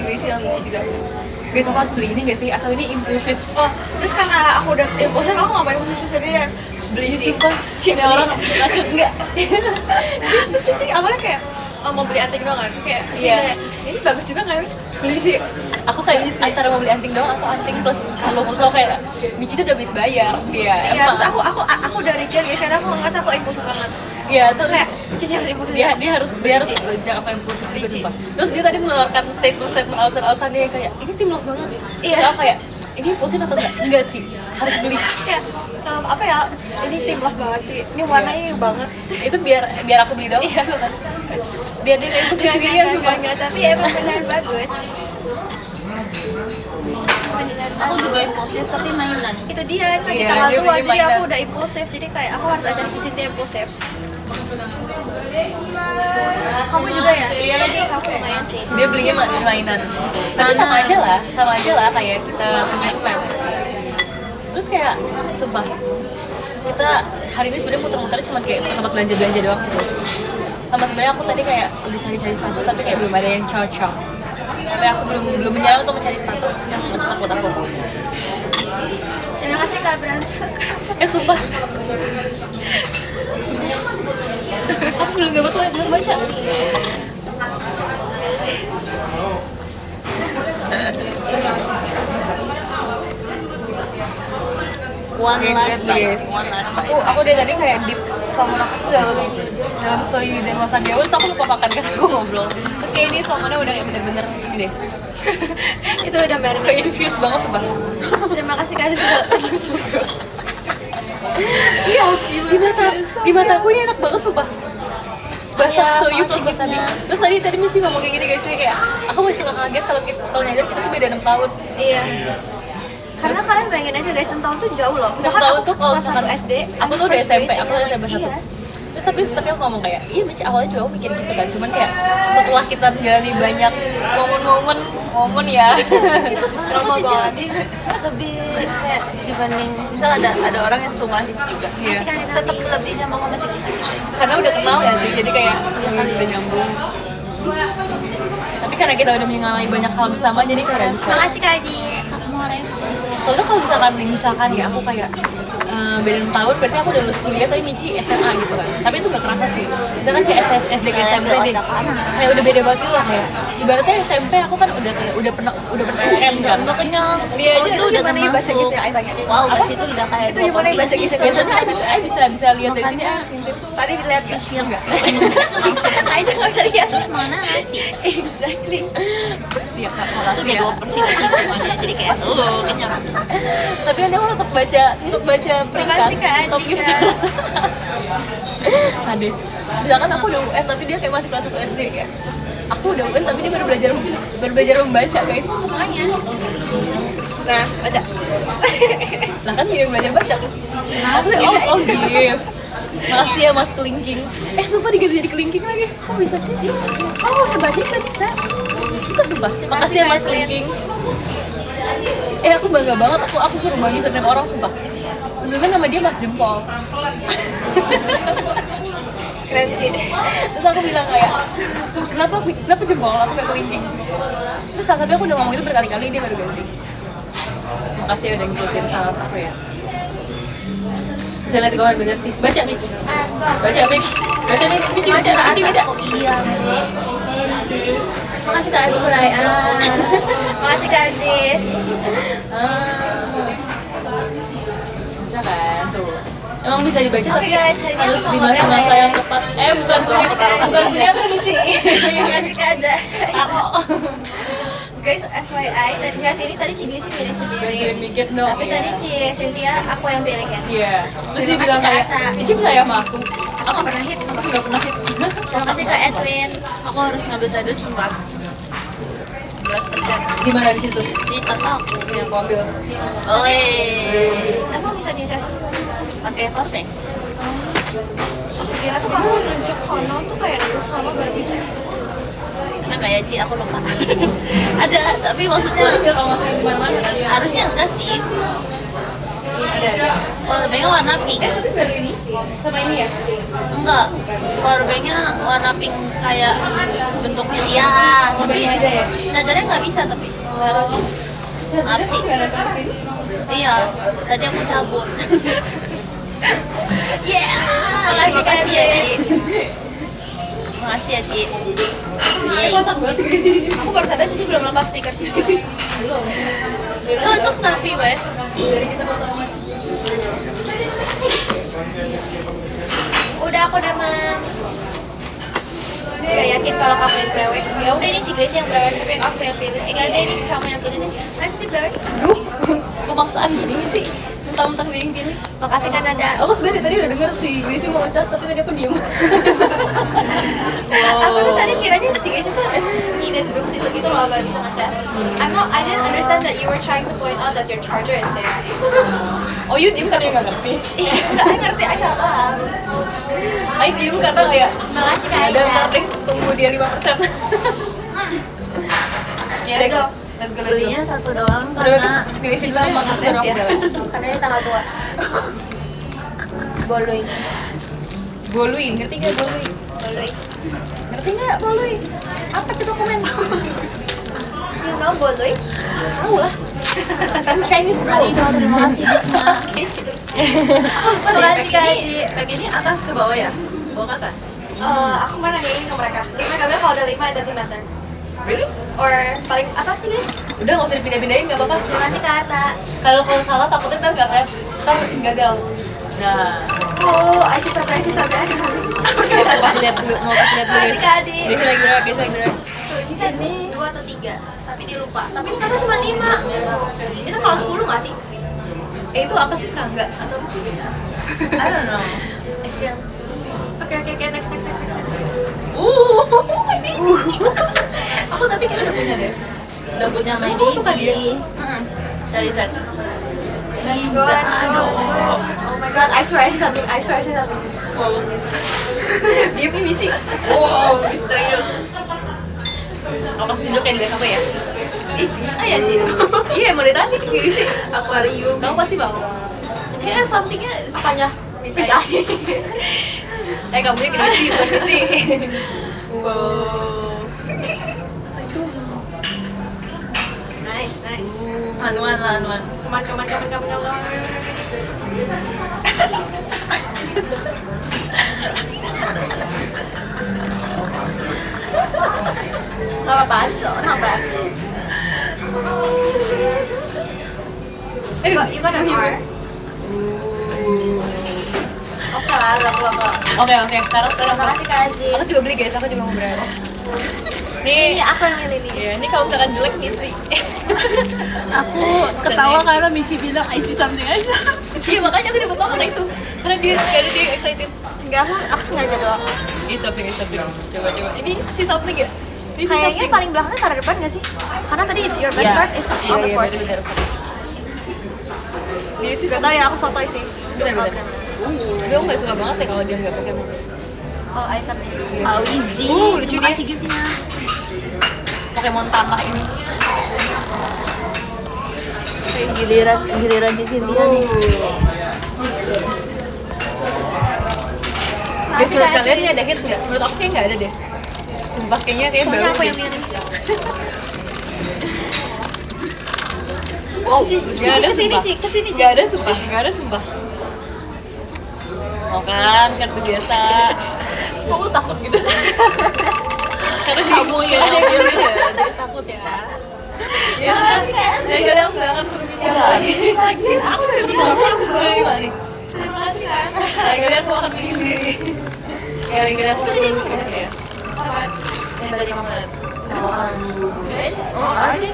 Gracie sama Mitch juga. Guys, aku harus beli ini gak sih? Atau ini impulsif? Oh, terus karena aku udah impulsif, aku nggak mau impulsif sendirian. Beli sih. Ada orang lanjut enggak? Terus Cici awalnya kayak mau beli anting doang kan? Kayak Cici Iya. kayak, ini bagus juga nggak harus beli sih. Aku kayak antara mau beli anting doang atau anting plus kalau kayak Michi tuh udah habis bayar. Iya, Iya, emang. terus aku udah regret guys, karena aku ngerasa aku impulsif banget. Iya, Terus terus kayak Cici harus impulsif. dia harus gojek apa impulsif juga sumpah. Terus dia tadi mengeluarkan statement alasan dia kayak ini tim lock banget. Iya. Terus aku kayak ini impulsif atau enggak? Enggak sih, harus beli. Kayak apa ya? Ini tim love banget sih. Ini warnanya banget. Itu biar aku beli doang. Iya. Biar dia nggak impulsif sendirian sumpah. Enggak, tapi emang beneran bagus. Aku juga impulsif tapi mainan. Itu dia, lagi Iya, tanggal dia tua, beli jadi mainan. aku udah impulsif. Jadi kayak aku harus ajak Cici impulsif. Kamu juga ya? Iya lagi, kamu lumayan sih. Dia belinya mainan. Tapi sama aja lah kayak kita punya spam. Terus kayak sumpah kita hari ini sebenarnya muter-muternya cuma kayak ke tempat belanja doang sih guys. Sama sebenarnya aku tadi kayak udah cari sepatu tapi kayak belum ada yang cocok. Tapi aku belum menyerah untuk mencari sepatu yang cocok buat aku. Terima kasih Kak Brans. Sumpah aku belum baca. One last bite. Aku dari tadi kayak deep salmon aku tuh dalam soyu dan wasabi terus aku lupa makan kan aku ngobrol. Terus kayak ini salmonnya udah kayak bener-bener ini deh. Itu udah marinade. Kayak infused banget sumpah. Terima kasih Kak Sis. Iya, di mata aku ini enak banget sumpah. Basah Iya, soyu plus makasih wasabi. Gitna. Terus tadi Michi ngomong kayak gini guys, kayak aku masih suka kaget kalau nyadar kita tuh beda 6 tahun. Iya. Karena kalian bayangin aja guys, 6 tahun tuh jauh loh. 6 tahun tuh kalau kelas 1 misalkan SD, aku tuh udah SMP, aku udah SMP 1. Iya. Terus tapi aku ngomong kayak, iya Michi awalnya juga aku mikir gitu kan, cuman kayak setelah kita menjalani banyak momen ya. Itu Trauma Cici banget. lebih kayak dibanding misal ada orang yang suka Cici juga. Iya. Tetap lebih nyambung sama Cici nggak sih? Karena udah kenal ya sih, jadi kayak udah nyambung. Tapi karena kita udah mengalami banyak hal bersama, jadi kayak bisa. Makasih Kak Aji. Soalnya kalau misalkan ya aku kayak beda 6 tahun, berarti aku udah lulus kuliah tapi Michi SMA gitu kan. Tapi itu gak kerasa sih. Misalkan kayak SD ke SMP deh, kayak udah beda banget lah kayak. Ibaratnya SMP aku kan udah pernah UN kan. Udah kenyang. Dia aja Itu udah gimana ya baca termasuk. gitu ya, Ayu tanya. Wow, di situ udah kayak Itu gimana ya baca gitu? Biasanya saya bisa lihat dari sini sintip. Tadi dilihat gak? Siang nggak? Ayu tuh nggak bisa lihat. Mana nasi? Exactly. Siap, Kak. Itu Makasih udah ya. 2% semuanya jadi kayak kenyang. Tapi nanti aku tetap baca peringkat kasih, Kak Adi, top gift. Kak. Aduh, misalkan aku udah UN tapi dia kayak masih kelas 1 SD kayak. Aku udah UN tapi dia baru belajar membaca guys. Makanya. Nah, baca. Lah kan dia yang belajar baca. Aku kayak, oh gift. Makasih ya Mas Kelingking. Sumpah diganti jadi Kelingking lagi. Kok bisa sih? Oh, bisa baca sih bisa. Bisa sumpah. Makasih ya Mas Kelingking. Aku bangga banget, aku ke rumahnya setiap orang sumpah. Sebenarnya nama dia Mas Jempol. Keren sih. Terus aku bilang kayak, kenapa jempol? Aku gak kelingking. Terus tapi aku udah ngomong itu berkali-kali, dia baru ganti. Makasih ya udah ngikutin saran aku ya. Bisa lihat gue bener sih. Baca Mitch. Baca Mitch. Kok iya? Makasih Kak Ibu Raya. Makasih Kak Aziz. Bisa kan tuh. Emang Emang bisa dibaca Oke, tapi guys, hari ini harus aku di mau masa-masa ngomong yang tepat. Bukan punya aku nih Ci. Kasih aja. Aku Guys, FYI, tadi nggak sini tadi Ci Gracie pilih sendiri. mikir dong. Tapi tadi Ci Cynthia aku yang pilih kan. Iya. Terus dia Terima bilang kasih, kayak, Kata. Ici percaya sama aku. Aku pernah hit, sumpah. Aku nggak pernah hit. Terima kasih ke Edwin. Aku harus ngambil sadar sumpah 11%. Gimana di situ? di tas aku. Ini yang aku ambil. Oi, Emang bisa nyecas? pakai kortek. Aku kira tuh kamu nunjuk sono tuh kayak nunjuk sono baru bisa. Nah kayak Ci, aku lupa. Ada, tapi maksudnya Enggak kalau masukin kemana-mana kan. harusnya enggak sih. Powerbanknya warna pink. Tapi baru ini sama ini ya? Enggak, powerbanknya warna pink kayak bentuknya. Iya, tapi chargernya nggak bisa tapi harus. Maaf Ci. Iya, tadi aku cabut. Yeah, makasih ya Ci. Makasih ya Ci. Yeay. Kocak banget sih di sini. Aku baru sadar Cici belum lepas stiker Cici. Cocok tapi wes. Udah mam. Gak yakin kalau kamu yang brewek. Ya udah ini Ci Gracie yang brewek tapi aku yang pilih. Enggak deh ini kamu yang pilih. Nah Cici brewek. Duh, kemaksaan gini sih. Mentang-mentang dia yang pilih. Makasih kan ada. Aku sebenarnya tadi udah denger sih, Gracie mau ngecas tapi tadi aku diem. Aku tuh tadi kiranya Ci Gracie tuh ngide duduk situ gitu loh gak bisa ngecas. I didn't understand that you were trying to point out that your charger is there. Oh, you diem karena nggak ngerti. Iya, enggak ngerti I salah paham. Ayo diem karena kayak Makasih Kak ada Aisyah. ntar deh, tunggu dia 5%. Ya, Let's go. Let's go, let's go. Belinya satu doang Udah, karena Gracie dulu deh, makasih baru aku jalan. Karena ini tanggal tua. Boluin. Boluin, ngerti nggak boluin? Boluin. Ngerti nggak boluin? Apa coba komen? You know boluin? Tahu lah. Chinese bro. terima kasih Bitma. Lupa deh, Pack ini atas ke bawah ya? Bawah ke atas. Aku mau nanya ini ke mereka. Mereka bilang kalau udah 5 it doesn't matter. Really? Or paling apa sih guys? Udah nggak usah dipindah-pindahin nggak apa-apa. Terima kasih Kak Arta. Kalau salah takutnya ntar nggak kayak ntar gagal. Nah, Oh, I see sampai. pas lihat dulu, mau pas lihat dulu. Makasih Kak Adi. Gracie lagi berapa? Gracie lagi berapa? Ini kan 2 atau 3, tapi dia lupa. Tapi ini kata cuma 5. Itu kalau 10 nggak sih? Itu apa sih serangga atau apa sih? I don't know. Oke, next. Aku tapi kayak udah punya deh. Udah punya main Aku suka dia. Cari cari. Let's go. Oh my god, I swear I see something. Dia punya Mici. Wow, misterius. Aku kasih tunjukin deh apa ya? Ih, ya Ci. Iya, mau ditanya ke diri sih. Aquarium. Kamu pasti mau. Kayaknya somethingnya Apanya? Fish eye. Kamunya gede sih, bukan Mici. Wow. Nice. anuan. Come on. Gak apa-apaan sih, kenapa? You got an R? Oke lah, gak apa-apa. Oke, sekarang Makasih Kak Aziz. aku juga beli guys, aku juga mau berani. Ini Nih, aku yang milih nih. ya, ini kalau misalkan jelek Mici. Aku ketawa karena Michi bilang I see something aja. Iya, makanya aku dibuka karena itu. Karena dia excited. Enggak, aku sengaja doang. Ini something. Coba. Ini si something ya? Ini si Kayaknya something. paling belakangnya taruh depan gak sih? Karena tadi your best card is on the fourth. Bener. Ini si Gak tau ya, aku sotoy sih. bener. Dia nggak suka banget ya kalau dia nggak Pokemon. Oh, itemnya. Luigi. Lucu Terima dia. kasih giftnya. Pokemon tanah ini. Giliran di Cynthia nih. Guys, menurut kalian ini ada hit nggak? Menurut aku kayak nggak ada deh. Sumpah kayaknya Soalnya baru aku deh. yang milih. Wow, Nggak ada kesini, sumpah. Ci, kesini. Nggak ada sumpah. Oh kan, kartu biasa. Kamu takut gitu? Karena kamu ya, jadi takut ya. Ya, dan kalian nggak akan suruh bicara lagi. Aku udah Ini nggak sih? Gimana nih? Terima kasih Kak. Kali-kali aku akan bikin sendiri. Kali-kali aku bikin sendiri ya. Yang tadi mama lihat. Oh, ada.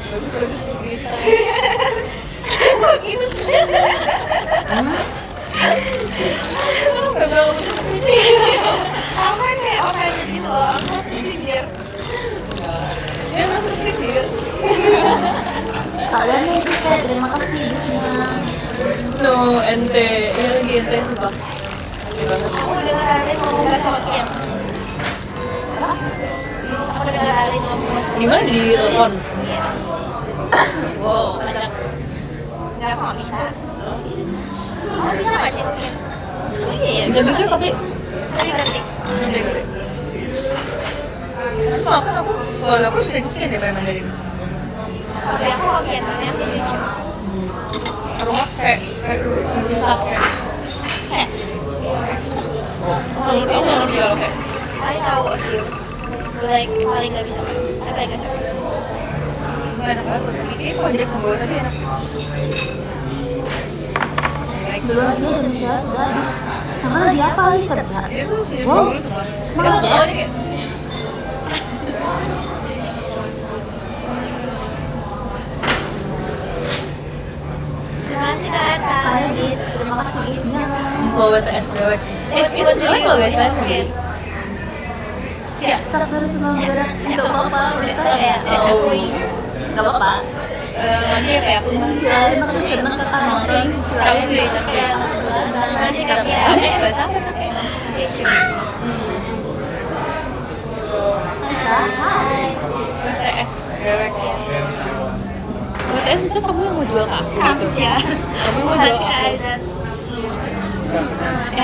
Bagus begini sekali. Gitu sih. Gak berapa sih. Aku kan kayak orang gitu loh. Aku harus sindir. Dia masuk sindir. Kalian nih kayak terima kasih hidupnya. No, ente. Ini lagi ente sumpah. Aku dengar Alin ngomong bahasa Hokkien. Aku dengar Alin ngomong bahasa Gimana di telepon? Iya. Wow, kacak. Enggak, aku nggak bisa. Kamu bisa nggak sih Hokkien? Iya, Bisa tapi Tapi ngerti. gede. Aku keluarga aku bisa bikin deh Mandarin. Tapi aku Hokkien banget gitu lucu. Rumah kayak susah kayak. Kayak, iya kayak susah. Aku nggak ngerti kalau kayak. Paling tahu a few. Like paling nggak bisa. Paling nggak bisa. Enak banget bahasa ini. Kayaknya Gojek nggak bawa tapi enak. belum lagi Indonesia udah habis. Sama lagi apa lagi kerja? Itu sih Wow. dulu semua. Sekarang Semangat ya. tahu nih kayak. Terima kasih Kak Arta. Kalian guys, terima kasih giftnya. Bawa BTS dewek. Itu jelek loh guys. Siap. Cap suruh semua berat. Gak apa-apa, udah saya. Oh. Gak apa-apa. Nanti apa ya? Aku Saya makasih senang kakak langsung. Tahu cuy, capek. Terima kasih Kak Kira. Nggak sampai capek. Lucu. Hai. BTS dewek. BTS itu kamu yang mau jual ke aku Kampus gitu. ya. Kamu yang mau Terima jual kasih ke Kak aku. Aizat.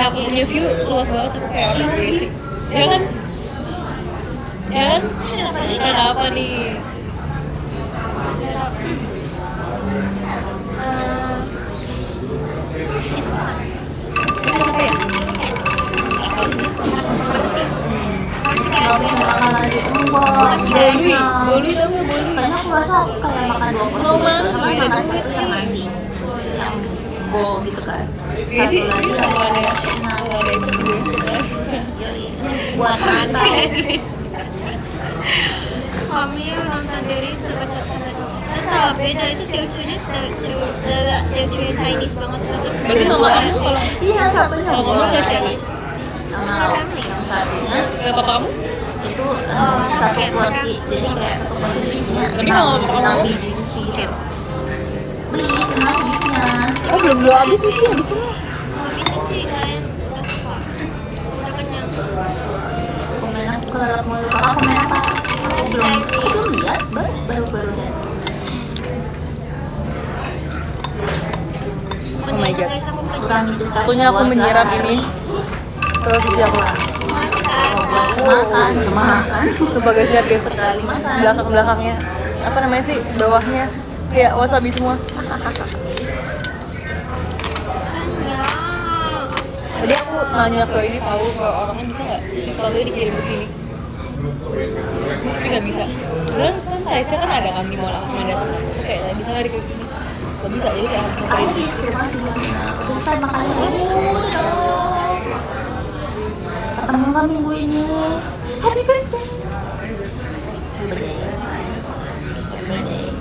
Aku punya view luas banget aku kayak orang berisik. Ya kan? Ya kan? Apa nih? Sit fun. Itu apa ya? Apa sih? Masih kayak Kalau bisa makan lagi, enggak. Bolui, bolui tau nggak bolui? Kayaknya aku rasa kayak makan dua porsi. Mau mana? Karena Ada makan duit satu yang nih. nasi, yang bowl gitu kan. Jadi Satu lagi sama ada nah, sama ada itu juga. buat masak. kami nonton dari dekat sama itu. Tetap beda itu teochew-nya teochew yang Chinese banget soalnya. Berarti mama aku kalau Iya, satunya Kalau bowl mama udah Chinese. Sama yang satunya kayak papa kamu? itu satu porsi, jadi kayak satu porsi isinya Tapi kalau makan enam apa? biji gitu. Beli, terima kasih giftnya. Oh belum habis Michi, habisin lah. Nggak bisa sih kalian nggak suka. Udah kenyang. Komen aku kelelep mulu. Kakak komen apa? Aku belum lihat, baru lihat. Oh my God. Guys, aku Bukan kenyang. itu kan. Waktunya aku buat menyerap sehari. ini ke sisi aku. Makasih Kak Arta. Makan, semakan. Sebagai lihat guys, Sekali makan. belakang-belakangnya apa namanya sih, bawahnya kayak wasabi semua. Kenyang. Tadi aku nanya ke ini tahu ke orangnya bisa nggak si sepatunya dikirim ke sini. Sih nggak bisa. Dan size-nya kan ada kan di mall aku pernah datang. Aku kayak bisa nggak dikirim ke sini? Nggak bisa, jadi kayak harus Kakak nyamperin. lagi terima kasih giftnya. Selesai makannya. Ketemu nggak minggu ini? Happy birthday.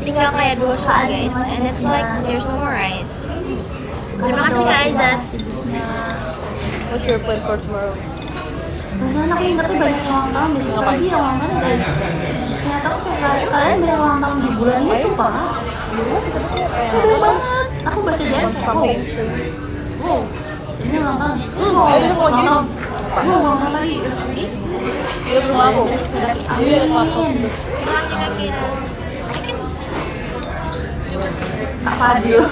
Tinggal kayak 2 shot guys, and it's like there's no more rice. Terima kasih Kak Aizat. What's your plan for tomorrow? Rasanya aku ingetnya banyak ulang tahun besok lagi yang ulang tahun guys. Ternyata aku kayak kalian banyak ulang tahun di bulan ini sumpah. Keren banget. Aku baca di Something. wow, ini ulang tahun. Ada mau ulang gini. tahun. Wow, ulang tahun lagi. Dia ke rumah aku. Jadi ada kelas Amin. Terima kasih Kak Kira. I can Kak Fadil.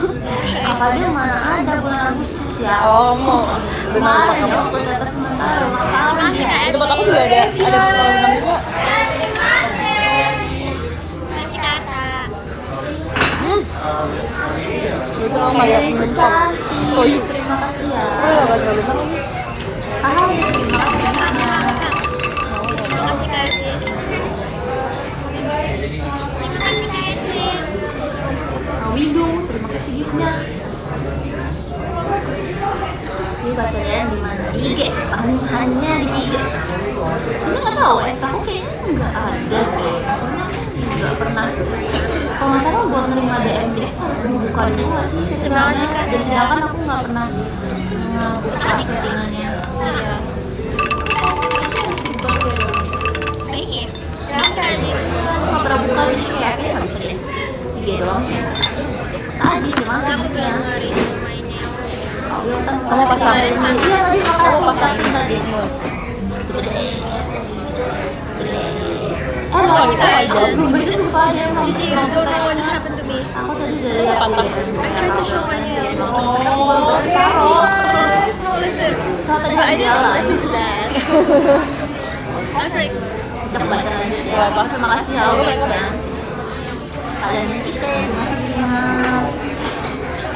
Kak Fadil mana ada bulan Agustus ya? Oh, mau Kemarin ya waktu data sementara ulang tahun. Makasih Kak di tempat aku juga ada kolam renang juga. Makasih Kak Arta. Bisa kayak minum soyu. Terima kasih ya. Oh, nggak bener lagi. Hai, terima kasih giftnya. Terima kasih Kak Aziz. Terima kasih Kak Edwin. Kak Widu, terima kasih giftnya. ada deh. Soalnya nggak pernah. Kalau nggak salah buat nerima DM direct harus dibuka dulu nggak sih? Terima kasih, Kak. Dan sedangkan aku nggak pernah ngebuka chattingannya. Iya. Dingin. Terima kasih, Aziz. Nggak pernah buka jadi kayak nggak bisa deh. Iya doang. Tadi cuma sebutnya. Kamu pasangin. Iya tadi Kamu pasangin tadi. Lagi aja. Sumpah ada yang Cici, you don't know what just happened to me. aku tadi dari Pantas. I tried to show my nail. Oh, Listen, tadi but I didn't jalan. expect that. I was like, Cepat lanjut ya. Terima kasih ya guysnya. Kalian ini kita masih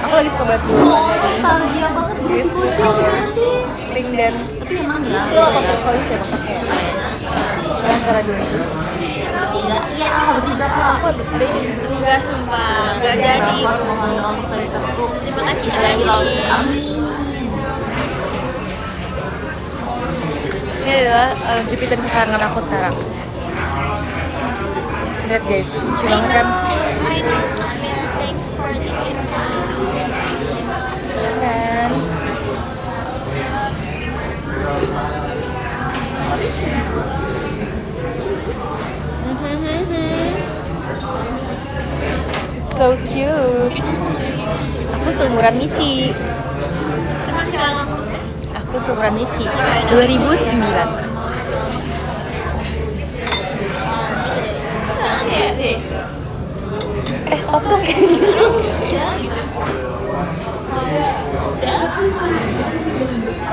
Aku lagi suka banget nostalgia banget Yes, bocil betul. sih. Pink dan Tapi emang ya. itu apa turquoise ya masaknya? Yang antara dua itu. Bertiga. Iya, bertiga kok. Aku ada ini. enggak sumpah, enggak jadi itu. Terima kasih, Kak. Amin. Ini adalah jepitan kesayangan aku sekarang. Lihat guys, lucu banget kan? I know, Camila. Thanks for the info. Lucu kan? So cute. Aku seumuran Michi. Termasih banget. Aku seumuran Michi. 2009. Stop dong kayak gitu.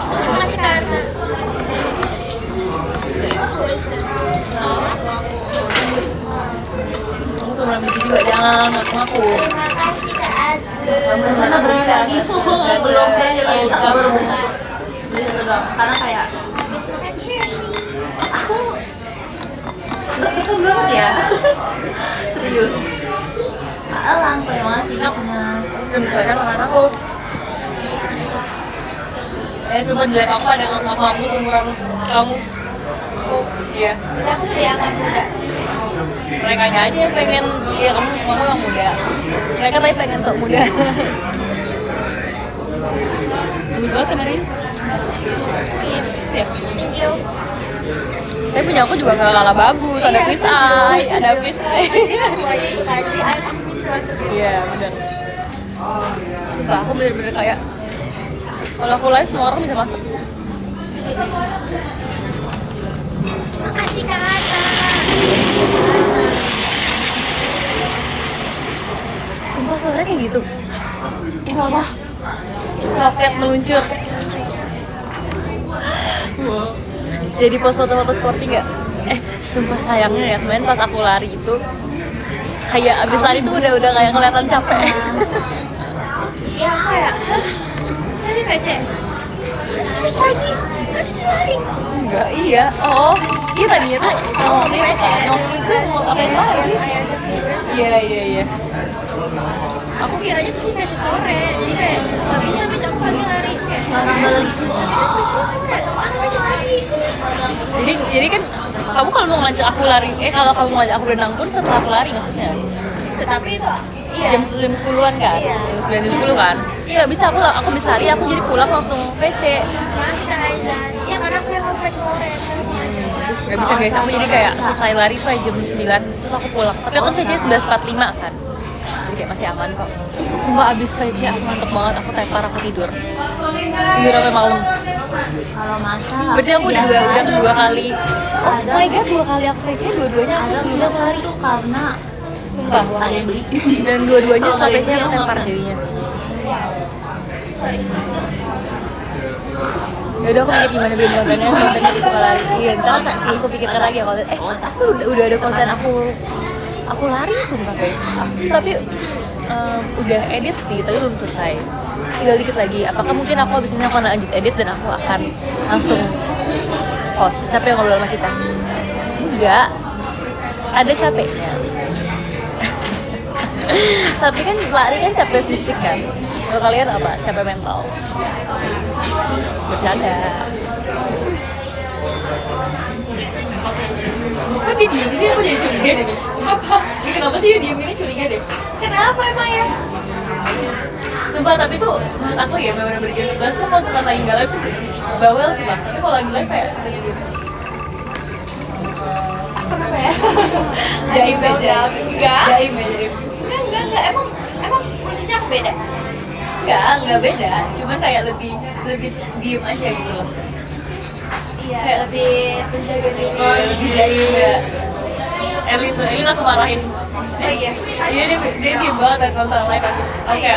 Terima kasih, Karna. Aku seumuran Michi juga, jangan ngaku-ngaku. Terima kasih, Kak Aziz. Kamu sana berada Belum kamu. Karena kayak Aku belum ya. Serius. Elang terima kasih punya. Belum saya makan aku. Sumpah jelek aku ada aku seumuran kamu. Iya. Udah aku dianggap muda. Mereka aja yang pengen, ya kamu yang muda. Mereka tapi pengen sok muda. Bagus banget kemarin. Iya. Thank you. Tapi punya aku juga gak kalah bagus. Ada fish eye, ada fish eye. Aku aja itu tadi, aku bisa masuk. Iya benar. Sumpah aku bener-bener kayak kalau aku live semua orang bisa masuk. Makasih, Kak Ata. Sumpah suaranya kayak gitu. Allah. Roket meluncur. Jadi pos foto-foto sporty nggak? Sumpah sayangnya ya kemarin pas aku lari itu kayak abis lari tuh udah kayak kelihatan capek. Iya, aku ya. Cari VC. Masih lagi. Masih lari. Enggak, iya. Oh, iya tadinya tuh waktu itu mau ngapain lagi? Iya. Aku kiranya tuh si VC sore. Jadi kayak nggak bisa VC aku pagi lari. Kayak Nggak nambah lagi. VC sore. Aku VC pagi. Jadi kan kamu kalau mau ngajak aku lari, kalau kamu ngajak aku berenang pun setelah aku lari maksudnya. Tapi itu Jam 10-an kan? Iya. Jam 9 jam 10 kan? Iya nggak bisa, aku bisa lari, aku jadi pulang langsung PC. masih Kak Aizan. Iya, karena aku yang mau VC sore. Gak bisa guys, aku jadi kayak selesai lari tuh jam 9 terus aku pulang. Tapi aku VC 11.45 kan, jadi kayak masih aman kok. Sumpah abis VC aku ngantuk banget, aku tepar, aku tidur sampai malam. Kalau masa Berarti aku udah kedua kali. Oh my god, 2 kali aku VC, dua-duanya aku ada udah besar itu karena sumpah. ada yang beli. Dan dua-duanya setelah VC aku tepar jadinya. Sorry. Ya udah aku pikir gimana bikin kontennya aku suka lari. Iya, ntar aku pikirkan lagi ya konten. Aku udah ada konten aku lari sumpah guys. Tapi udah edit sih, tapi belum selesai. Tinggal dikit lagi. Apakah mungkin aku abis ini akan lanjut edit dan aku akan langsung post. Capek ngobrol sama kita? Enggak. Ada capeknya. Tapi kan lari kan capek fisik kan. Kalau kalian apa? Capek mental. Bercanda. Kan dia diem sih, aku jadi curiga deh. Apa? Kenapa sih dia diem ini curiga deh? Kenapa emang ya? Sumpah, tapi tuh menurut aku ya bener-bener bikin suka. So kalau suka lagi nggak live sih bawel sumpah. Tapi kalau lagi live kayak sering gitu. Kenapa ya? Jaim Ada beda. enggak? Jaim ya jaim. Enggak. Emang posisinya aku beda. Enggak beda. Cuman kayak lebih diem aja gitu loh. Iya, lebih menjaga diri. Lebih jaim ya. Elin aku marahin. Oh iya. Iya dia diem banget kalau sama live aku. Oke.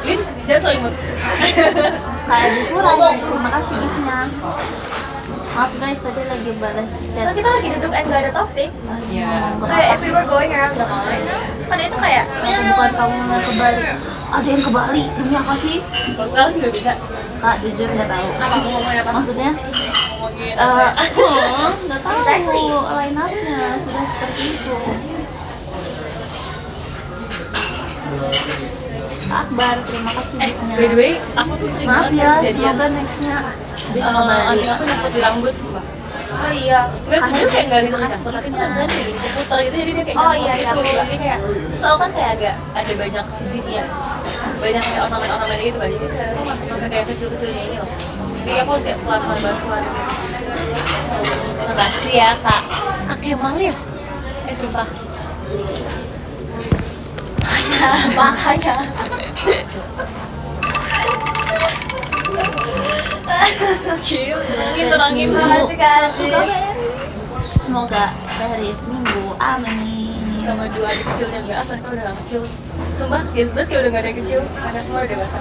Lin jangan so imut. Kayak dikurang. Terima kasih giftnya. Maaf guys, tadi lagi balas So, chat. kita lagi duduk and gak ada topik. Iya. Kayak if we were going around the mall right now, kan itu kayak Bukan kamu mau ke Bali. Ada yang ke Bali, demi apa sih? Kalau sekarang nggak bisa Kak, jujur nggak tahu. apa mau ngomongin apa? Maksudnya? ngomongin. Nggak tahu. Exactly. Line up-nya sudah seperti itu. Akbar, terima kasih giftnya. By the way, aku tuh sering Maaf banget ya, kejadian. semoga nextnya bisa ke Bali. Anjing aku nyangkut di rambut sumpah. Oh iya. Enggak sebenarnya kayak nggak nyangkut, tapi itu kan kayak gini keputar gitu, jadi dia kayak Oh, nyangkut iya, gitu. iya. Jadi kayak soalnya kan kayak agak ada banyak sisi-sisinya, banyak kayak ornamen-ornamen gitu kan. Jadi kayak aku masih pakai kayak kecil-kecilnya ini loh. Jadi aku harus kayak pelan-pelan bantuan. Makasih ya kak. Kak Kemal ya? Sumpah. Makanya. Chill, tenangin Makasih Kak Adi. Semoga dari minggu amin. sama dua adik kecilnya enggak, aku udah gak kecil. Sumpah, Gensbus kayak udah gak ada yang kecil, karena semua udah dewasa.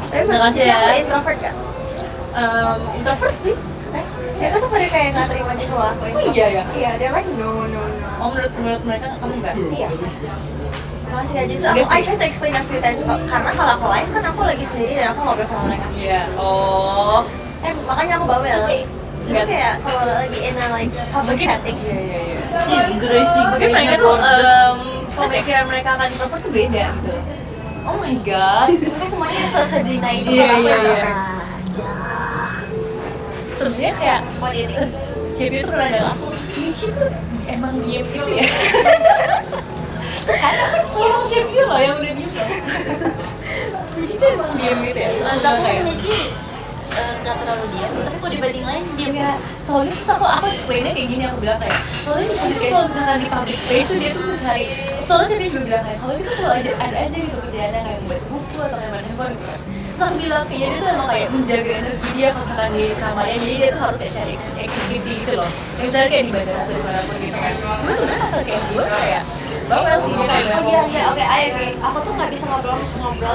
Tapi Terima kasih dia ya. aku introvert gak? Introvert sih. Ya kan tuh pada kayak gak terima gitu lah. Oh iya ya? Iya, they're like no. Oh menurut mereka kamu enggak? Iya. Makasih Kak Jin. So, Iya I sih. try to explain a few times karena kalau aku live kan aku lagi sendiri dan aku ngobrol sama mereka. Iya. Oh. Makanya aku bawel. Tapi, Jadi nggak- kayak kalau lagi in a like public Mungkin. setting. Iya. Gracie, Mungkin mereka tuh pemikiran mereka akan introvert tuh beda gitu. Oh my god. Mereka semuanya sesedina itu Iya, kalau aku iya, introvert. aja. Sebenarnya kayak Oh dia nih. CP itu pernah nanya aku, Michi tuh emang diem gitu ya? Soalnya CP loh yang udah diem loh. Michi tuh emang diem gitu ya? Terus aku bilang Tapi kayak, Meji nggak terlalu diam, tapi kalau dibanding lain dia ya soalnya terus aku explainnya kayak gini, aku bilang kayak soalnya Michi tuh kalau misalkan di public space tuh dia tuh mencari, soalnya CP juga bilang kayak soalnya itu selalu ada aja gitu kerjaannya kayak membaca buku atau kayak main handphone gitu kan. Terus aku bilang kayaknya dia tuh emang kayak menjaga energi dia kalau misalkan di kamarnya, jadi dia tuh harus kayak cari activity gitu loh. Kayak misalnya kayak di bandara atau dimanapun gitu kan. Cuma sebenarnya asal kayak gue kayak bawel sih dia kayak Oh iya, oke, I agree. Aku tuh nggak bisa ngobrol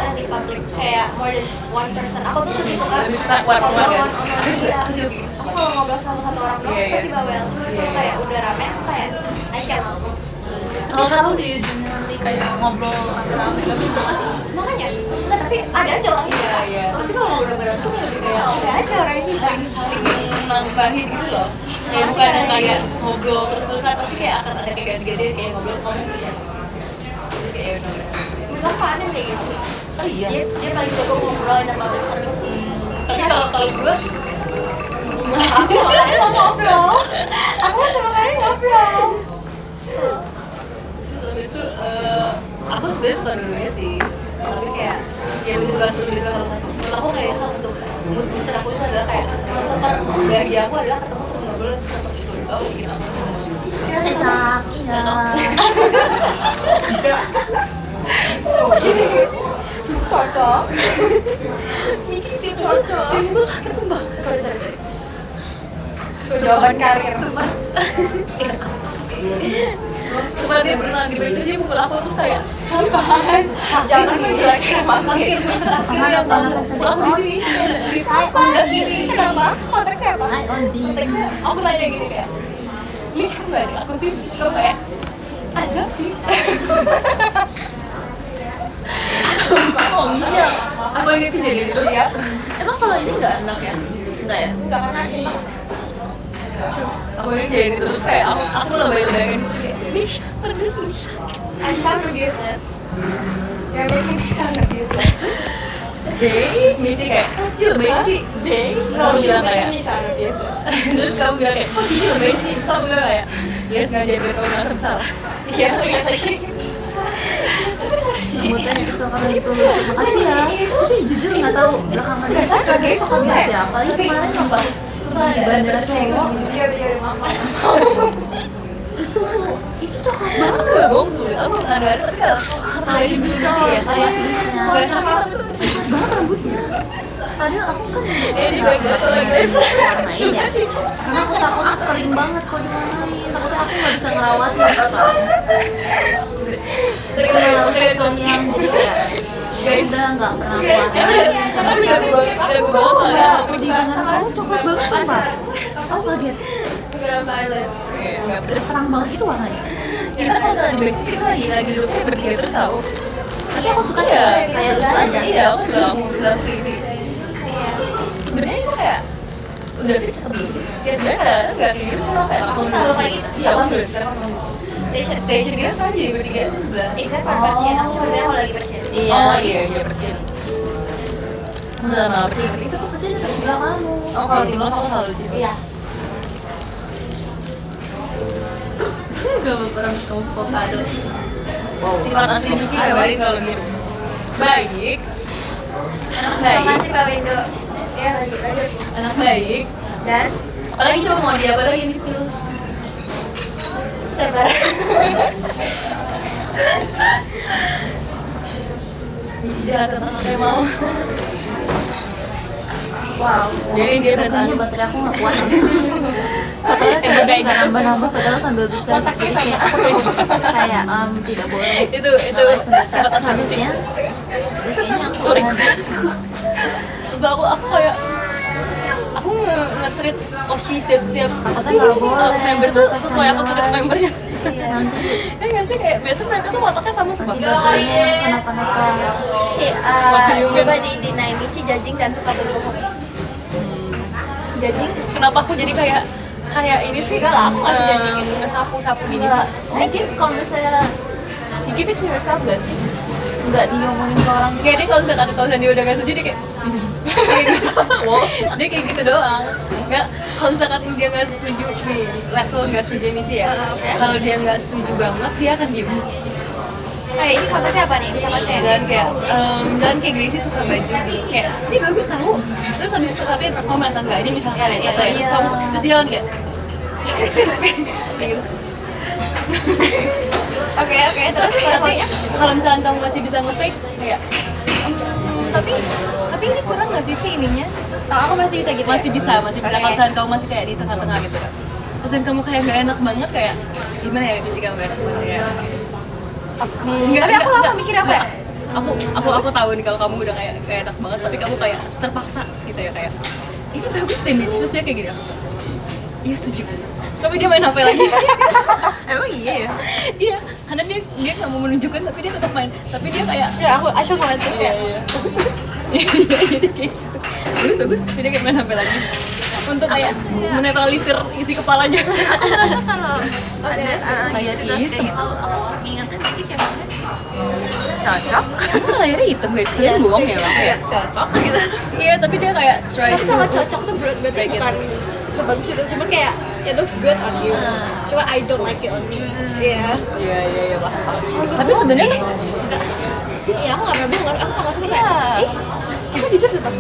yang di public kayak more than one person. Aku tuh lebih suka lebih suka one-on-one kan? one-on-one. Aku Iya. juga gitu. Aku kalau ngobrol sama satu orang doang Iya, iya. pasti bawel. Cuma kalau kayak udah rame aku kayak I can't. Salah satu di dunia kayak ngobrol rame gak bisa sih. Makanya, enggak tapi ada aja orang yang bisa. Iya. Tapi kalau ngobrol berantem lebih kayak Ada aja orang yang bisa. saling nambahin gitu loh. Kayak bukan yang kayak ngobrol terus-terusan, tapi kayak akan ada kayak ganti-ganti kayak ngobrol komen gitu ya. Jadi kayak udah. Menurut aku aneh kayak gitu. Oh iya. Dia paling jago ngobrol in the public setting. Tapi kalau gue Aku sama kalian mau ngobrol. Aku sama kalian ngobrol. habis itu aku sebenarnya suka dua-duanya sih, tapi kayak ya lebih suka salah satu. Menurut aku kayak salah satu mood booster aku itu adalah kayak merasakan bahagia aku adalah ketemu temen ngobrol seperti itu bikin aku senang. Cecak, iya. Cocok. Michi itu cocok. Gue sakit sumpah. Sorry. Jawaban karir. Sumpah. Sumpah dia pernah di balik kerja mukul aku tuh kayak apaan? Jangan menjelekkan mama. Aku di sini di pundak kiri. Kenapa? Konteksnya apa? Hai Ondi. Aku nanya gini kayak, Michi kok nggak ada aku sih? Terus kayak ada sih. Oh iya. Aku yang itu jadi gitu ya. Emang kalau ini nggak enak ya? Enggak ya? Enggak panas sih. Aku yang jadi gitu terus kayak aku lebay-lebayin gitu kayak, Michi pedes Michi sakit. I sound abusive. You're making me sound abusive. Days, Michi kayak, sih lebayin sih, Day. Kamu bilang kayak, terus kamu bilang kayak, kok Cici lebayin sih? Terus kamu bilang kayak, dia sengaja biar kamu merasa bersalah. Iya, lagi. Sebutannya kecocokan itu lucu. Makasih ya. Tapi jujur nggak tahu rekaman ini kaget ya. Apalagi kemarin Sumpah di bandara Solo. itu coklat Aku banget. nggak bohong sebenarnya, aku nggak ada, tapi kayak di Cici ya, kayak nggak sakit tapi tuh Cocok banget rambutnya. Padahal aku kan ini gue warnain ya. Karena aku takut kering banget kalau diwarnain. Takutnya aku nggak bisa ngerawatin gitu kan. Kenal sosok yang jadi kayak ya udah nggak pernah aku warnain. tapi nggak gue bawa ya. Aku di bandara kamu coklat banget sumpah. Aku kaget. Nggak pedes. Terang banget itu warnanya. Kita kalau misalnya di backstage kita lagi duduknya bertiga terus tahu. Tapi aku suka sih kayak lucu aja. Iya, aku sudah free sih. Sebenarnya itu kayak udah fix atau belum? Kayak sebenarnya kadang-kadang nggak kayak gitu, cuma kayak langsung selalu kayak gitu. Iya, aku tuh station kita sekarang jadi bertiga itu sebelah. Itu kan percian, aku cuma bilang kalau lagi bercian. Oh iya bercin. Udah lama bercin, tapi Itu aku kerja di sebelah kamu. oh kalau di aku selalu di situ. Iya. Gak berperang kamu avocado. Wow. Sifat asli Michi kabarin kalau gitu. Baik. Anak baik. Makasih Pak Windu. Ya lanjut. Anak baik. Dan Apalagi coba mau dia apa lagi yang di spill? sabar. Michi jahat tentang apa yang mau. Wow. Jadi dia Rasanya rasanya baterai aku nggak kuat. Soalnya kayak baik. nggak nambah-nambah padahal sambil bicara jadi kayak kayak tidak boleh. itu sifat asli Michi. harusnya. Terus kayaknya aku Turing. udah Coba aku kayak aku nge-treat Oshi setiap Takutnya nggak boleh. member tuh sesuai aku treat membernya. Iya, nanti Ya nggak sih kayak biasa mereka tuh otaknya sama sebab. baterainya kenapa-napa. Coba di Michi judging dan suka berbohong. Judging? Kenapa aku jadi kayak ini sih? Enggak lah, aku nggak sih judging gitu. Ngesapu gini. Enggak, mungkin kalau misalnya you give it to yourself gak sih? Enggak diomongin ke orang Kayak dia kalau misalkan dia udah nggak setuju dia kayak kayak gitu. Wow, dia kayak gitu doang. Nggak, kalau misalkan dia nggak setuju nih level nggak setuju misi ya. Kalau dia nggak setuju banget dia akan diem. Kayak ini konteksnya apa nih? Misalkan kayak Dan kayak Gracie suka baju nih kayak ini bagus tahu. Terus habis itu tapi kamu merasa nggak ini misalkan ya kata terus kamu terus dia kan kayak kayak gitu. Oke, terus Tapi kalau misalkan kamu masih bisa nge-fake kayak tapi ini kurang nggak sih ininya? aku masih bisa gitu. Masih bisa kalau misalkan kamu masih kayak di tengah-tengah gitu kan. Terus dan kamu kayak nggak enak banget kayak gimana ya misi kamu nggak enak banget ya? Tapi aku lama mikir apa ya? Aku tahu nih kalau kamu udah kayak enak banget tapi kamu kayak terpaksa gitu ya kayak ini bagus deh Mitch, terus dia kayak gini iya setuju tapi dia main HP lagi emang iya ya iya karena dia nggak mau menunjukkan tapi dia tetap main tapi dia kayak Ya aku Aisyah ngeliat terus kayak bagus. iya dia kayak gitu bagus tapi dia kayak main HP lagi untuk kayak menetralisir isi kepalanya aku merasa kalau ada Layar situasi kayak hitam. gitu aku ingatnya Michi kayak mana? Cocok. emang layarnya hitam guys kalian bohong ya bang kayak Cocok gitu. iya tapi dia kayak try Tapi kalau cocok tuh berarti Kayak gitu. bukan sebagus itu, cuma kayak it looks good on you. Cuma I don't like it on me. Iya. Iya paham. Tapi sebenarnya enggak. Iya, aku nggak pernah bilang, aku nggak masuk Iya. kayak. Kita jujur tetap.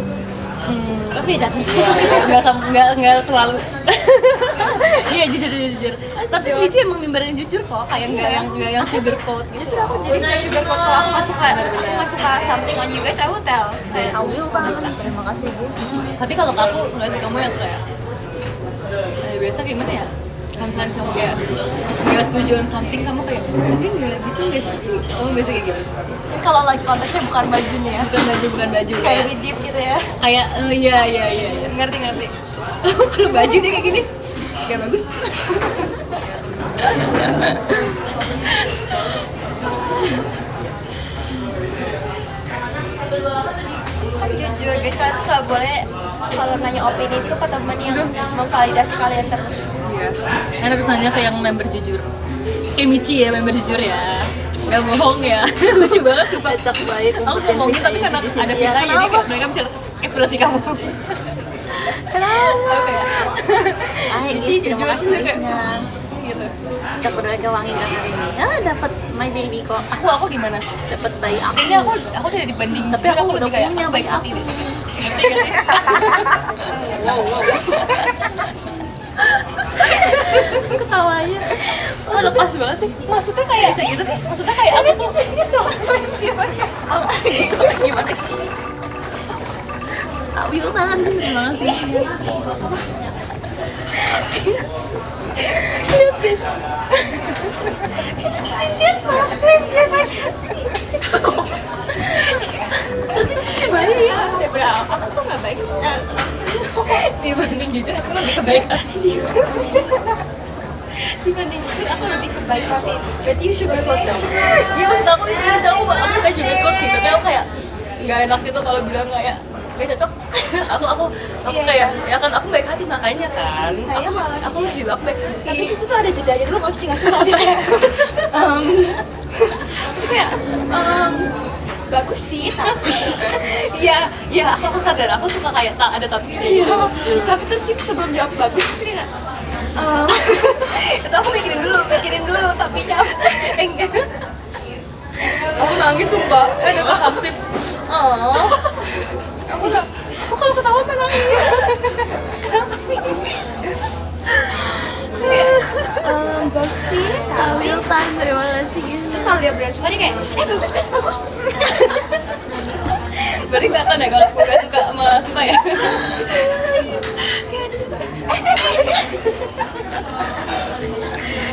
Tapi jatuh. Enggak selalu. Iya jujur. Tapi Michi emang mimbar yang jujur kok, kayak enggak yang sugarcoat gitu. Justru aku jadi kayak juga kalau aku nggak suka something on you guys, I will tell. Kayak I will pasti. Terima kasih gitu. Tapi kalau aku nggak sih kamu yang kayak biasa gimana ya? Kalau misalnya kamu kayak nggak setuju on something, kamu kayak tapi nggak gitu nggak sih? Kamu biasa kayak gitu. Kalau lagi konteksnya bukan bajunya ya. Bukan baju Kayak widip gitu ya. kayak iya. Ngerti. Kalau baju dia kayak gini gak bagus. Kan jujur guys, kalian tuh nggak boleh kalau nanya opini itu ke teman yang memvalidasi kalian terus. Karena harus nanya ke yang member jujur. Kayak Michi ya member jujur ya. Gak bohong ya, lucu banget sumpah. Cocok banget Aku untuk ngomongin tapi karena Cici ada Cynthia. Vita jadi Kenapa? kayak mereka bisa ekspresi kamu. Kenapa? Oke ya. Guys, Cici terima jujur kasih kayak banyak. gitu. Dapat dari wangi kan hari ini. Dapat my baby kok. Aku gimana? Dapat bayi aku. Kayaknya aku udah dibanding, Tapi jujur aku lebih udah kayak punya aku baik hati aku. deh. Ngerti gak sih? Wow. Ketawanya. Oh, lepas banget sih. Maksudnya kayak bisa gitu. Maksudnya kayak aku tuh gimana? Awil tangan terima kasih. Lihat guys. Dia sama klaim dia baik Baik. ya berapa aku tuh nggak baik Dibanding jujur aku lebih kebaik hati. dibanding jujur aku lebih ke baik hati berarti you sugarcoat dong. Ya maksud aku aku gak juga coach sih, tapi aku kayak nggak enak gitu kalau bilang kayak gak cocok. aku kayak ya kan aku baik hati makanya kan. Aku juga aku baik hati. Tapi situ tuh ada jedanya dulu kalau Cici nggak suka dia kayak itu kayak bagus sih tapi Iya, aku sadar aku suka kayak tak ada tapi. iya tapi terus sih sebelum jawab bagus sih kayak Itu aku mikirin dulu tapi enggak. Aku nangis sumpah. Ada Kak Hamsip. Aku kalau ketawa kan nangis. Kenapa sih? bagus sih tapi Awil tan terima kasih. terus kalau dia benar suka dia kayak bagus Berarti kelihatan ya kalau aku gak suka sama suka ya. kayak Cici suka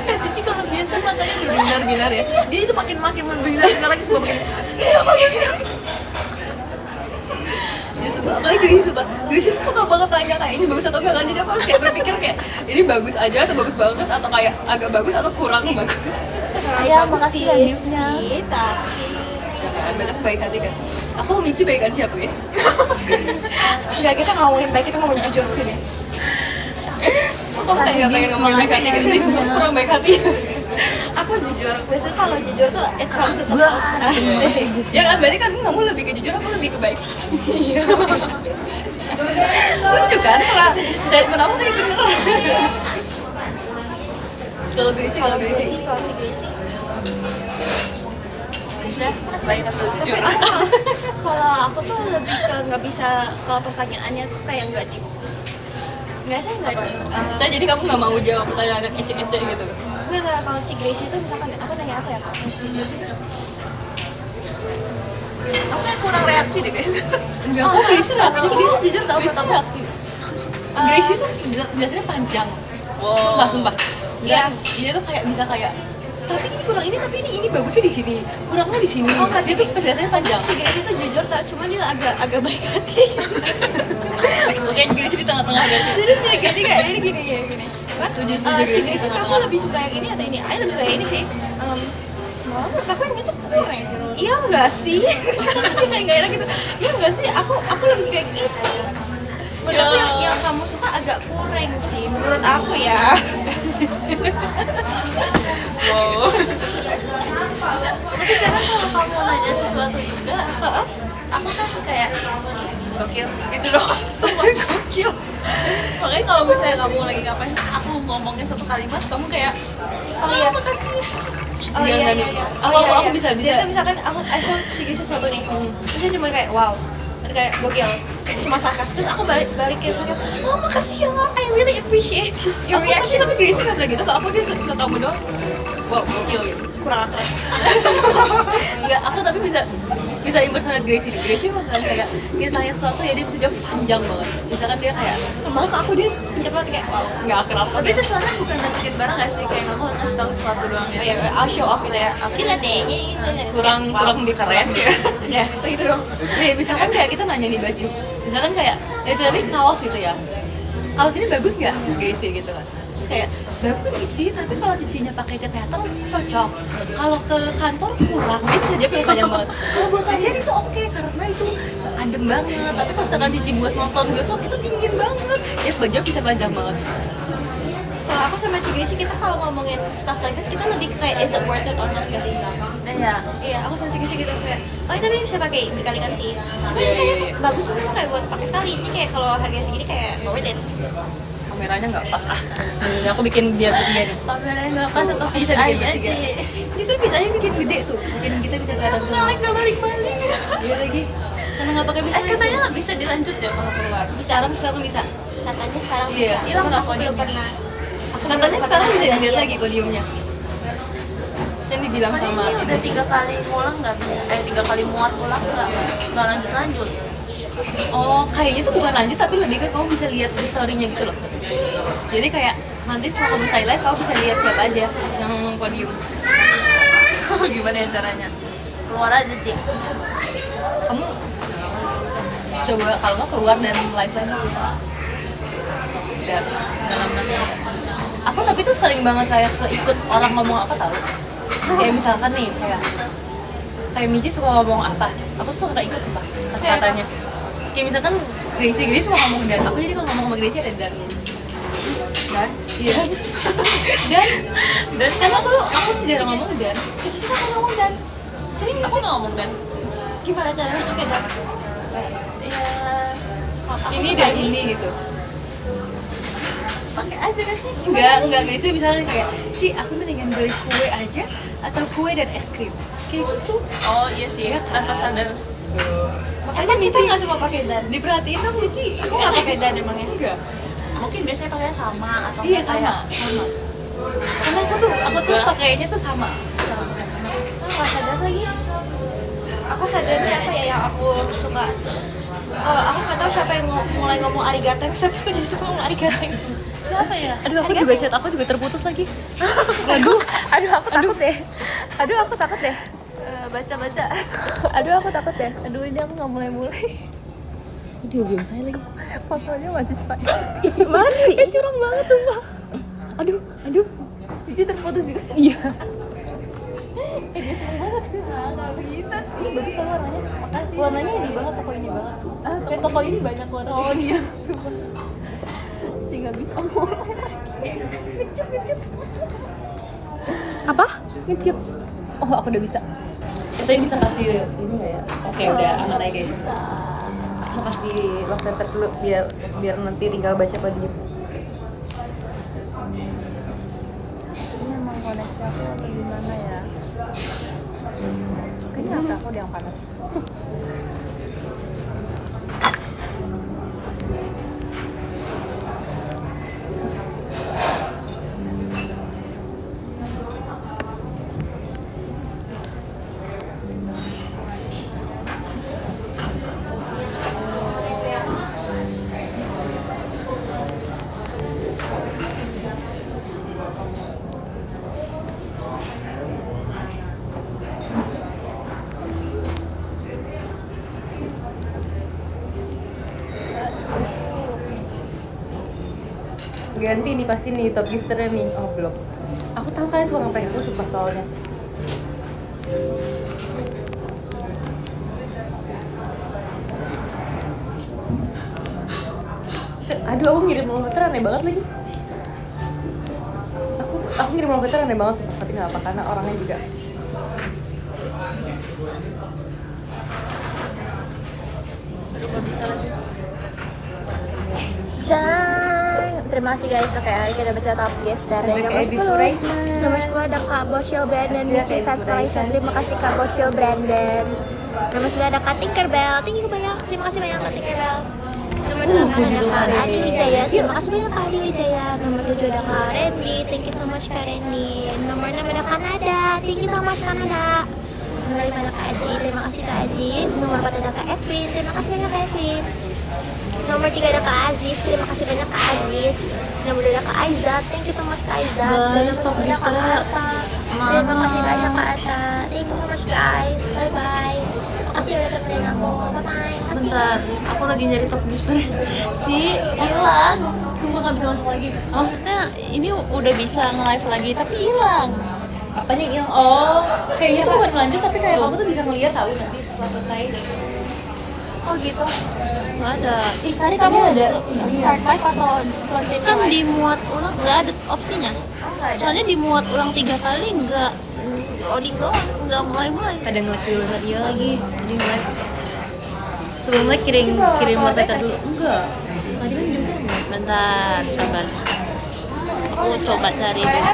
Kan Cici kalau biasa matanya berbinar-binar ya. Dia itu makin berbinar-binar lagi suka makin. Ya sumpah, apalagi Gracie tuh suka banget tanya kayak ini bagus atau enggak kan. Jadi aku harus kayak berpikir kayak ini bagus aja atau bagus banget atau kayak agak bagus atau kurang bagus. Ya, bagus makasih ya giftnya. sih tapi Jangan banyak baik hati kan. Aku Michi baik kan siapa guys? nggak kita ngomongin baik kita ngomongin jujur di sini Aku kayak gak pengen ngomongin baik hati kan sih. Aku kurang baik hati. aku jujur biasanya kalau jujur tuh it comes with a plus Ya kan berarti kan kamu lebih ke jujur, aku lebih ke baik hati. Setuju kan? Karena statement aku tadi bener. Kalau Gracie kalau si Gracie Bisa baik atau jujur. kalau aku tuh lebih ke nggak bisa kalau pertanyaannya tuh kayak nggak sih nggak Maksudnya jadi kamu gak mau jawab pertanyaan yang ecek-ecek gitu? nggak kalau si Gracie itu misalkan aku nanya apa ya kak Aku kayak kurang reaksi deh guys. Enggak, Oh, aku Gracie reaksi. si Gracie jujur tau Gracie pertama. reaksi. Gracie tuh biasanya panjang. Sumpah. Iya. Dia tuh kayak bisa kayak tapi ini kurang ini, tapi ini bagusnya di sini, kurangnya di sini. Oh, nggak, Dia tuh penjelasannya panjang. si Gracie itu jujur tak cuma dia agak baik hati Oke, Gracie di tengah-tengah berarti. jadi dia kayak gini What? Setuju, Si Gracie Gracie di kamu tengah-tengah. lebih suka yang ini atau ini? Aku lebih suka yang ini sih malah menurut aku yang itu kurang iya enggak sih tapi kayak nggak enak gitu iya enggak sih aku lebih suka yang itu menurut aku yang kamu suka agak kurang sih menurut aku ya Wow. Tapi sekarang kalau kamu nanya sesuatu juga, aku kan kayak Gokil, gitu dong. Sumpah gokil. Makanya kalau misalnya kamu lagi ngapain, aku ngomongin satu kalimat, kamu kayak iya. makasih. Oh iya. Aku bisa. Jadi tuh misalkan aku show si Gracie sesuatu nih, terus dia cuma kayak wow, itu kayak gokil, cuma sarkas. Terus aku balikin sarkas, oh makasih ya, I really appreciate your Aku reaction. tapi Gracie nggak bilang gitu, kalau aku dia suka kamu doang. Wow, gokil gitu. Kurang akrab. Enggak, aku tapi bisa impersonate Gracie nih. Gracie misalnya kayak kita tanya sesuatu ya dia bisa jawab panjang banget. Misalkan dia kayak Malah ke aku dia singkat banget kayak wow. nggak akrab. tapi itu soalnya bukan nunjukin barang gak sih? Kayak kamu ngasih tahu sesuatu doang Oh ya. iya, I'll show off gitu ya. Cila deh, kurang di keren ya. Ya, gitu dong. Nih, misalkan kayak kita nanya nih baju. Misalkan kayak tapi kaos gitu ya. Kaos ini bagus nggak? Gracie gitu kan. Terus kayak bagus Cici, tapi kalau Cicinya pakai ke teater cocok. Kalau ke kantor kurang, dia bisa jawab yang panjang banget. Kalau buat kalian itu oke karena itu adem banget. Tapi kalau misalkan Cici buat nonton bioskop itu dingin banget. Dia jawab bisa panjang banget. Kalau aku sama Cigrisi kita kalau ngomongin stuff like that kita lebih kayak is it worth it or not gak sih? Iya, aku sama Cigrisi gitu kayak oh tapi bisa pakai berkali-kali sih. Cuma kayak bagus cuma kayak buat pakai sekali. Ini kayak kalau harga segini kayak nggak worth it. Kameranya nggak pas aku bikin dia bertiga nih. Kameranya nggak pas atau fish Bisa eye bikin aja. bertiga. Justru bisa aja bikin gede tuh, bikin kita bisa kelihatan semua. Nggak balik-balik. Iya lagi. Karena nggak pakai bisa. Katanya bisa dilanjut ya kalau keluar. Sekarang bisa. Katanya sekarang Iya. bisa. Hilang nggak Aku belum podiumnya? pernah. Katanya sekarang bisa dilihat lagi podiumnya. Yang dibilang Soalnya sama ini udah 3 kali ngulang nggak bisa, 3 kali muat ulang nggak lanjut. oh kayaknya tuh bukan lanjut tapi lebih ke kamu bisa lihat di story-nya gitu loh. Jadi kayak nanti setelah kamu highlight kamu bisa lihat siapa aja yang podium. Gimana ya caranya? Keluar aja Ci. Kamu coba kalau nggak keluar dan live lagi. Dan Dalam nanti aku tapi tuh sering banget kayak keikut orang ngomong apa tahu. Kayak misalkan nih kayak Michi suka ngomong apa, aku tuh suka ikut sumpah kata-katanya. Kayak misalkan Gracie suka ngomong dan aku jadi kalau ngomong sama Gracie ada dannya. Dan iya. dan karena aku tuh jarang ngomong dan siapa sih kan ngomong dan sering aku nggak ngomong dan Gimana caranya pakai dan? ya ini dan ini gitu. pakai aja kan sih. Enggak Gracie misalnya kayak Ci aku mendingan beli kue aja atau kue dan es krim kayak gitu. Oh iya sih, tanpa sadar. Emang kita nggak semua pakai dan? Diperhatiin dong Michi. Aku nggak pakai dan emangnya. Enggak. Mungkin biasanya pakainya sama atau Iya nggak sama. Karena aku tuh pakainya tuh sama. Aku nggak sadar lagi. Aku sadarnya apa ya yang aku suka. Aku nggak tahu siapa yang mulai ngomong arigato, tapi aku jadi suka ngomong arigato. siapa ya? Aduh aku juga chat aku juga terputus lagi. Aduh aku takut deh. Aduh aku takut deh. Baca-baca. Aduh aku takut deh. Aduh ini aku nggak mulai. Dia belum saya lagi. Fotonya masih spaghetti. Masih. Curang banget sumpah. Aduh. Cici terputus juga. Iya. Dia seneng banget. Nggak bisa. Ini bagus kan warnanya. Makasih. Warnanya ini banget toko ini banget. Kayak toko ini banyak warna. Oh iya. Cici nggak bisa mulai lagi. Ngecut. Apa? Ngecut. Oh aku udah bisa. Kita bisa kasih ini nggak ya? Oke udah aman aja guys. Aku kasih lock center dulu biar nanti tinggal baca podium. Ini emang koneksi aku atau gimana ya? Kayaknya aku udah yang panas. Ganti nih pasti nih top gifternya nih. Oh belum. Aku tahu kalian suka ngapain, aku suka soalnya. Aduh aku ngirim lometer aneh banget lagi. Aku ngirim lometer aneh banget sumpah, tapi nggak apa karena orangnya juga. Terima kasih guys. Oke, kita baca top gift dari Baik, nomor Edi 10. Furaisa. Nomor 10 ada Kak Boshil Brandon Michi Fans Malaysia. Terima kasih Kak Boshil Brandon. Nomor 9 ada Kak Tinkerbell. Terima kasih banyak Kak Tinkerbell. Nomor 8 ada Kak Adi Wijaya. Terima kasih banyak Kak Adi Wijaya. Nomor 7 ada Kak Randy. Thank you so much Kak Randy. Nomor 6 ada Kanada. Thank you so much Kanada. Nomor 5 ada Kak Aji. Terima kasih Kak Aji. Nomor 4 ada Kak Edwin. Terima kasih banyak Kak Edwin. Nomor 3 ada Kak Aziz, terima kasih banyak Kak Aziz. Nomor 2 ada Kak Aizat, thank you so much Kak Aizat. Guys, top Nomor 3 ada Kak gifternya Arta, terima kasih banyak Kak Arta. Thank you so much guys, bye bye. Makasih udah temenin aku, bye bye. Bentar, aku lagi nyari top gifter. Ci, hilang. Sumpah nggak bisa masuk lagi. Maksudnya ini udah bisa nge-live lagi tapi hilang. Apanya yang oh kayaknya tuh bukan lanjut tapi kayak kamu tuh bisa ngeliat tahu nanti setelah selesai. Oh gitu. Nggak ada. Ih tadi kamu ada start live atau kan dimuat ulang nggak ada opsinya. Soalnya dimuat ulang 3 kali nggak loading doang, nggak mulai. Kadang waktu radio lagi, jadi mulai sebelum mulai kirim love letter dulu. Enggak. Tadi kan jam berapa? Bentar, coba. Aku coba cari deh.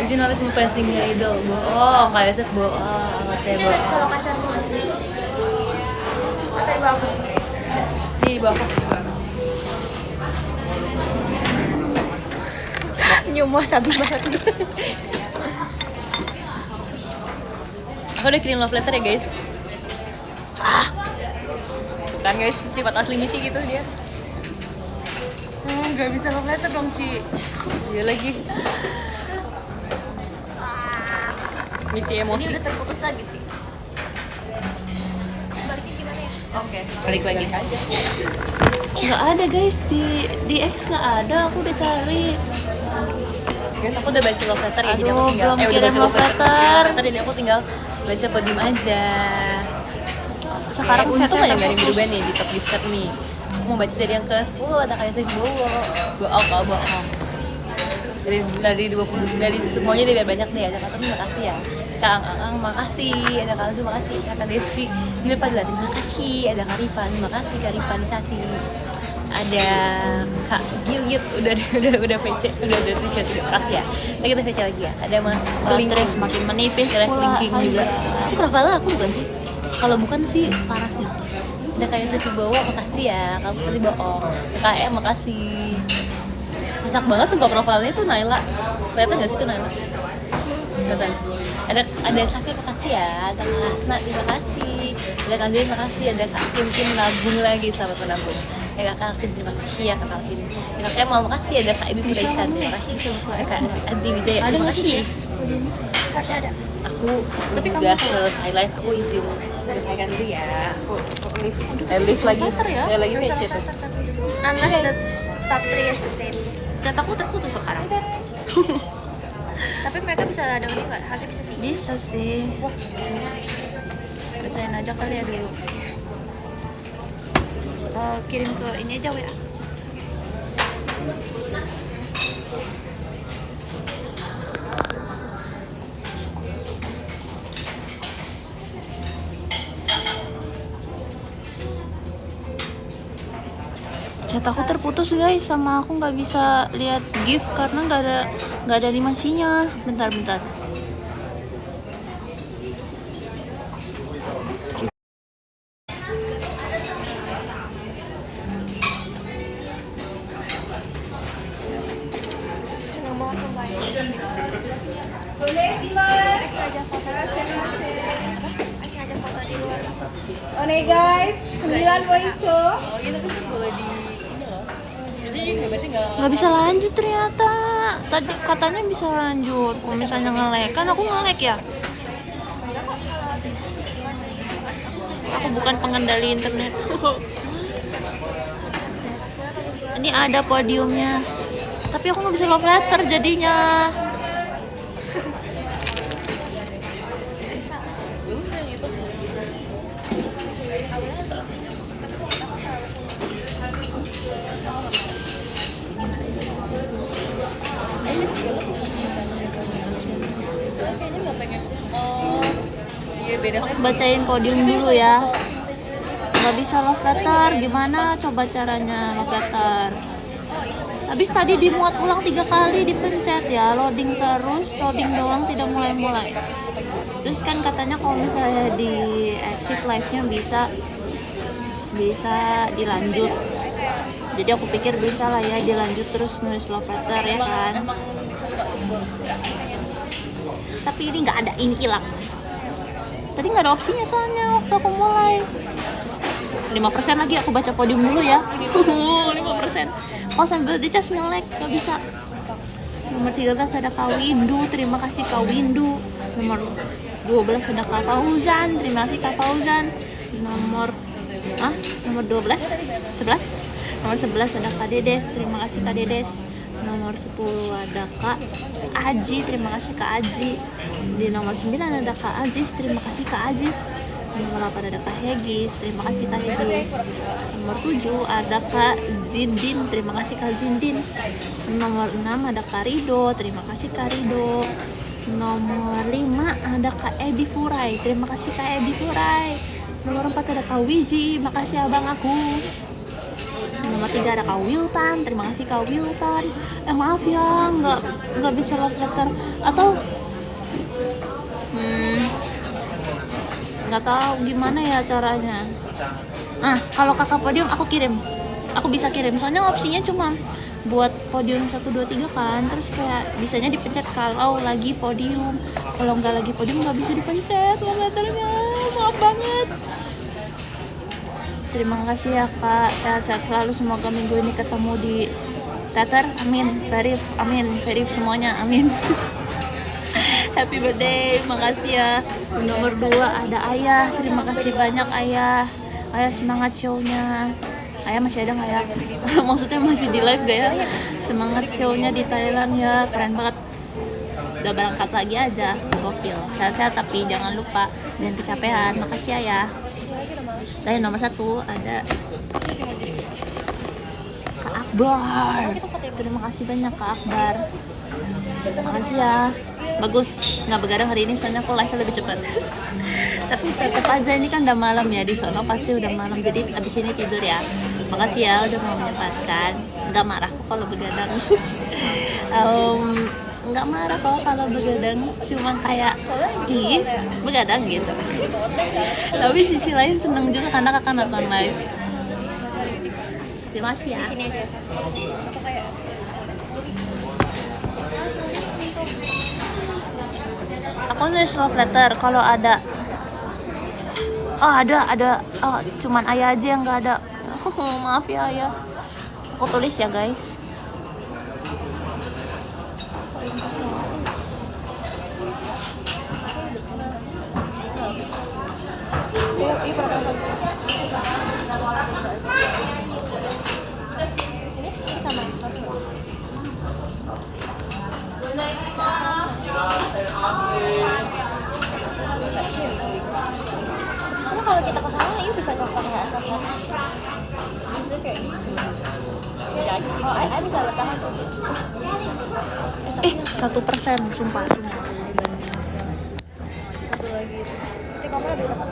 Izin apa tuh passing idol bohong, kayak sih bohong, katanya bohong. Kalau pacar mau sini atau di bawah Di bawah. nyumah sabi banget. Aku udah kirim love letter ya guys. Kan guys, sifat asli Mici gitu dia. Gak bisa love letter dong Ci. Dia lagi. Mici emosi. Ini udah terputus lagi sih. Oke. Balik lagi. Nggak ada guys, di X nggak ada, aku udah cari. Guys, aku udah baca love letter ya, jadi aku Aduh, tinggal belum udah kirim baca love letter. jadi aku tinggal baca podium aja. Sekarang untung chatnya aja gak ada yang terputus. berubah nih di top gift nih. Aku mau baca dari yang ke 10 ada kayak saya bohong. Dari semuanya dia biar banyak deh. Ada kata makasih ya. Kang Ang makasih, ada Kak Zu makasih, Kak Desti ini pagi terima kasih, ada Kak Rifa makasih, Kak Rifanisasi, ada Kak Gilyut udah VC, udah terima kasih ya. Nah, kita VC lagi ya. Ada Mas Baterai semakin menipis Kelingking pula. Kelingking juga. Itu profilnya aku bukan sih? Kalau bukan sih parah sih. Udah kayak Setu Bowo makasih ya, kamu tadi bohong. KM makasih. Masak banget sumpah profilnya tuh Naila. Kelihatan nggak sih tuh Naila? Kelihatan. Ada Safi makasih ya, ada Kak Hasna terima kasih, ada Kak Zain makasih, ada Kak Kim nabung lagi selamat menabung. Ya Kak Alvin terima kasih ya Kak Alvin. Ya Kak Kemal makasih, ada Kak Ibu Kuraisan terima kasih. Ada Kak Adi Wijaya terima kasih. harusnya ada. Aku udah selesai live, aku izin selesaikan dulu ya. Aku live lagi. Ya lagi Harus PC sama tuh. pacar tapi unless the top 3 is the same. Chat aku terputus sekarang. Tapi mereka bisa dengerin nggak? Harusnya bisa sih. Bisa sih. Bacain aja kali ya dulu. Kirim ke ini aja WA. Chat aku terputus guys, sama aku nggak bisa lihat gift karena nggak ada animasinya. Bentar. Seneng banget cobain. Boleh sih mas. Aja foto. Kasih aja foto di luar. Oke guys, 9 Moiso. Oh iya tapi kan boleh di ini loh. Maksudnya juga berarti Nggak bisa lanjut ternyata. Tadi katanya bisa lanjut. Kalau misalnya nge-lag, kan aku nge-lag ya. Aku bukan pengendali internet. Ini ada podiumnya. Tapi aku nggak bisa love letter jadinya. kayaknya nggak pengen. Oh iya beda Aku bacain podium dulu ya. Nggak bisa love letter, gimana coba caranya love letter? Habis tadi dimuat ulang 3 kali dipencet ya, loading terus, loading doang tidak mulai-mulai. Terus kan katanya kalau misalnya di exit live-nya bisa dilanjut. Jadi aku pikir bisa lah ya dilanjut terus nulis love letter ya kan. Tapi ini nggak ada, ini hilang. Tadi nggak ada opsinya soalnya waktu aku mulai. 5% lagi aku baca podium dulu ya. 5%. Oh sambil dicas nge-lag nggak bisa. Nomor 13 ada Kak Windu, terima kasih Kak Windu. Nomor 12 ada Kak Fauzan, terima kasih Kak Fauzan. Nomor 12, 11. Nomor 11 ada Kak Dedes, terima kasih Kak Dedes. Nomor 10 ada Kak Aji, terima kasih Kak Aji. Di nomor 9 ada Kak Aziz, terima kasih Kak Aziz. Nomor 8 ada Kak Hegis, terima kasih Kak Hegis. Nomor 7 ada Kak Zindin, terima kasih Kak Zindin. Nomor 6 ada Kak Rido, terima kasih Kak Rido. Nomor 5 ada Kak Ebi Furai, terima kasih Kak Ebi Furai. Nomor 4 ada Kak Wiji, makasih abang aku. Nomor 3 ada Kak Wiltan, terima kasih Kak Wiltan. Maaf ya, nggak bisa love letter atau nggak tahu gimana ya caranya. Kalau kakak podium aku bisa kirim, soalnya opsinya cuma buat podium 1, 2, 3 kan, terus kayak bisanya dipencet kalau lagi podium, kalau nggak lagi podium nggak bisa dipencet love letternya, maaf banget. Terima kasih ya kak, sehat-sehat selalu, semoga minggu ini ketemu di teater, amin. Verif semuanya, amin. Happy birthday, makasih ya. Nomor 2 ada Ayah, terima kasih banyak Ayah. Ayah semangat show-nya. Ayah masih ada nggak ya? Maksudnya masih di live gak ya? Semangat show-nya di Thailand ya, keren banget. Udah berangkat lagi aja, gokil. Sehat-sehat tapi jangan lupa dan kecapean. Makasih Ayah. Dan nomor 1 ada Kak Akbar. Terima kasih banyak Kak Akbar. Makasih ya. Bagus nggak begadang hari ini, soalnya aku live lebih cepat. Tapi tetap aja ini kan udah malam ya, di sono pasti udah malam, jadi abis ini tidur ya. Makasih ya udah mau menyempatkan. Nggak marah kok kalau begadang. Nggak marah kok kalau begadang, cuma kayak begadang gitu. Tapi sisi lain seneng juga karena kakak nonton live. Terima kasih ya. Sini aja. Aku nulis love letter kalau ada. Ada. Cuman Ayah aja yang nggak ada. Maaf ya Ayah. Aku tulis ya guys. Karena kalau kita ke sana, yuk bisa cocok nggak sama? Bisa kayak gitu. Oh, saya bisa bertahan. 1%, sumpah. Satu lagi. Nanti kamera di depan.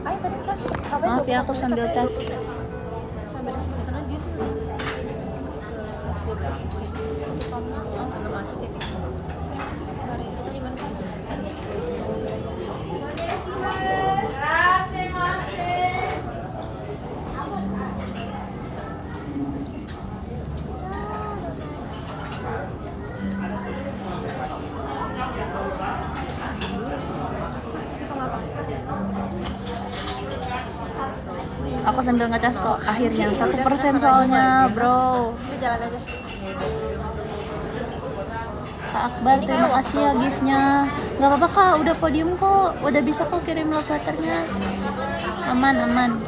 Ayo tadi kan. Maaf ya aku sambil cas. Sampai di sini karena dia tuh. Aku sambil ngecas kok akhirnya 1% soalnya bro. Jalan aja. Kak Akbar terima kasih ya giftnya. Gak apa-apa kak, udah podium kok, udah bisa kok kirim love letternya. Aman.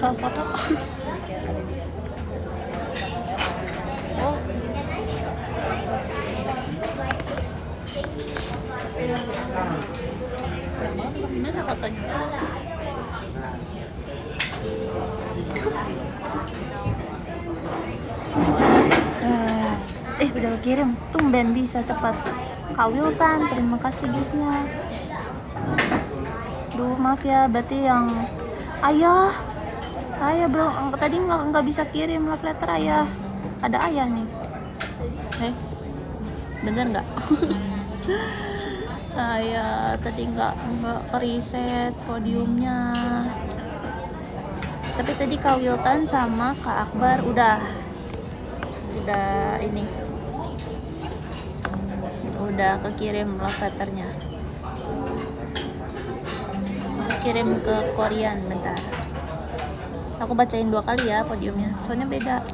Kalau foto mana fotonya? Udah kirim, tumben bisa cepat. Kak Wiltan, terima kasih giftnya. Duh maaf ya, berarti yang Ayah Ayah belum, tadi nggak bisa kirim love letter ayah. Ada ayah nih. Bener nggak? Ayah tadi nggak ke reset podiumnya. Tapi tadi Kak Wiltan sama Kak Akbar udah ini. Udah kekirim love letternya. Aku kirim ke Korean bentar. Aku bacain 2 kali ya podiumnya, soalnya beda.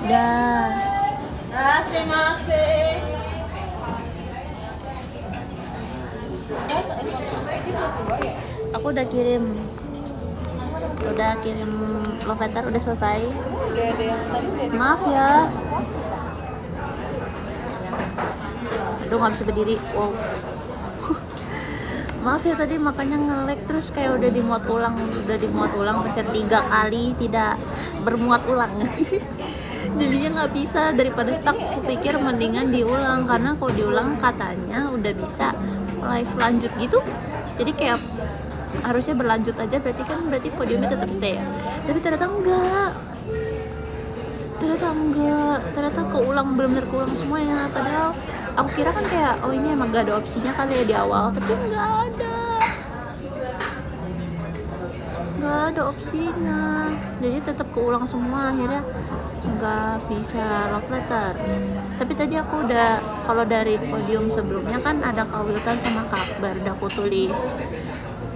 Udah. Aku udah kirim love letter, udah selesai. Maaf ya. Aduh, nggak bisa berdiri. Wow. Maaf ya tadi makanya nge-lag terus kayak udah dimuat ulang, pencet 3 kali tidak bermuat ulang. Jadinya nggak bisa, daripada stuck aku pikir mendingan diulang, karena kalau diulang katanya udah bisa live lanjut gitu. Jadi kayak harusnya berlanjut aja, berarti podiumnya tetap stay ya. Tapi ternyata enggak, ternyata keulang, benar-benar keulang semuanya. Padahal aku kira kan kayak oh ini emang gak ada opsinya kali ya di awal, tapi nggak ada opsinya, jadi tetap keulang semua. Akhirnya nggak bisa love letter. Tapi tadi aku udah, kalau dari podium sebelumnya kan ada Kak Wiltan sama Kak Akbar, udah aku tulis.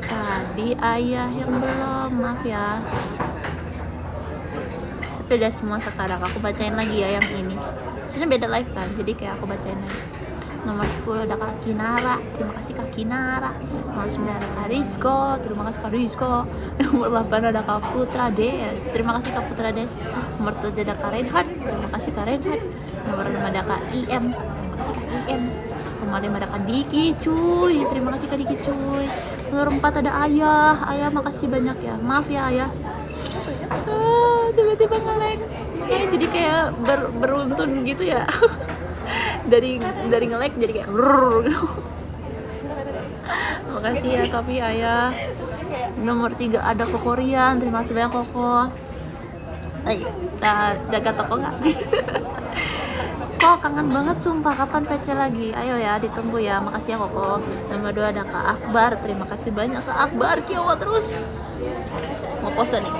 Tadi ayah yang belum, maaf ya. Tapi udah semua sekarang. Aku bacain lagi ya yang ini, soalnya beda live kan, jadi kayak aku bacain lagi. Nomor 10 ada Kak Kinara, terima kasih Kak Kinara. Nomor 9 ada Kak Rizko, terima kasih Kak Rizko. Nomor 8 ada Kak Putra Des, terima kasih Kak Putra Des. Nomor 7 ada Kak Reinhardt, terima kasih Kak Reinhardt. Nomor 5 ada Kak IM, terima kasih Kak IM. Nomor 5 ada Kak Diki cuy, terima kasih Kak Diki cuy. Nomor 4 ada Ayah, makasih banyak ya, maaf ya Ayah. Tiba-tiba nge-lag, jadi kayak beruntun gitu ya. dari nge-lag jadi kayak gitu. Makasih ya tapi Ayah. Nomor 3 ada Koko Rian, terima kasih banyak Koko. Jaga toko nggak? Kok kangen banget sumpah, kapan VC lagi? Ayo ya, ditunggu ya. Makasih ya Koko. Nomor 2 ada Kak Akbar, terima kasih banyak Kak Akbar. Kiowa terus. Mau pose nih.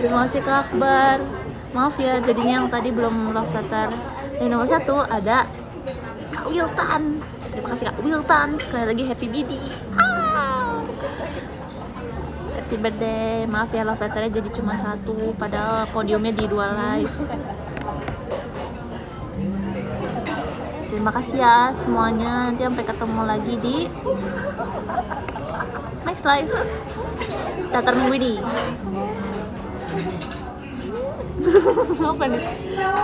Terima kasih Kak Akbar. Maaf ya jadinya yang tadi belum love letter. Dan nomor 1 ada Kak Wiltan. Terima kasih Kak Wiltan. Sekali lagi happy birthday. Happy birthday. Maaf ya love letternya jadi cuma 1, padahal podiumnya di 2 live. Terima kasih ya semuanya. Nanti sampai ketemu lagi di next live teater minggu ini. Apa nih?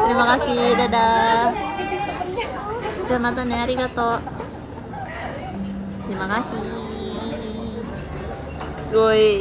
Terima kasih, dadah. Selamat ya, arigato. Terima kasih. Woi.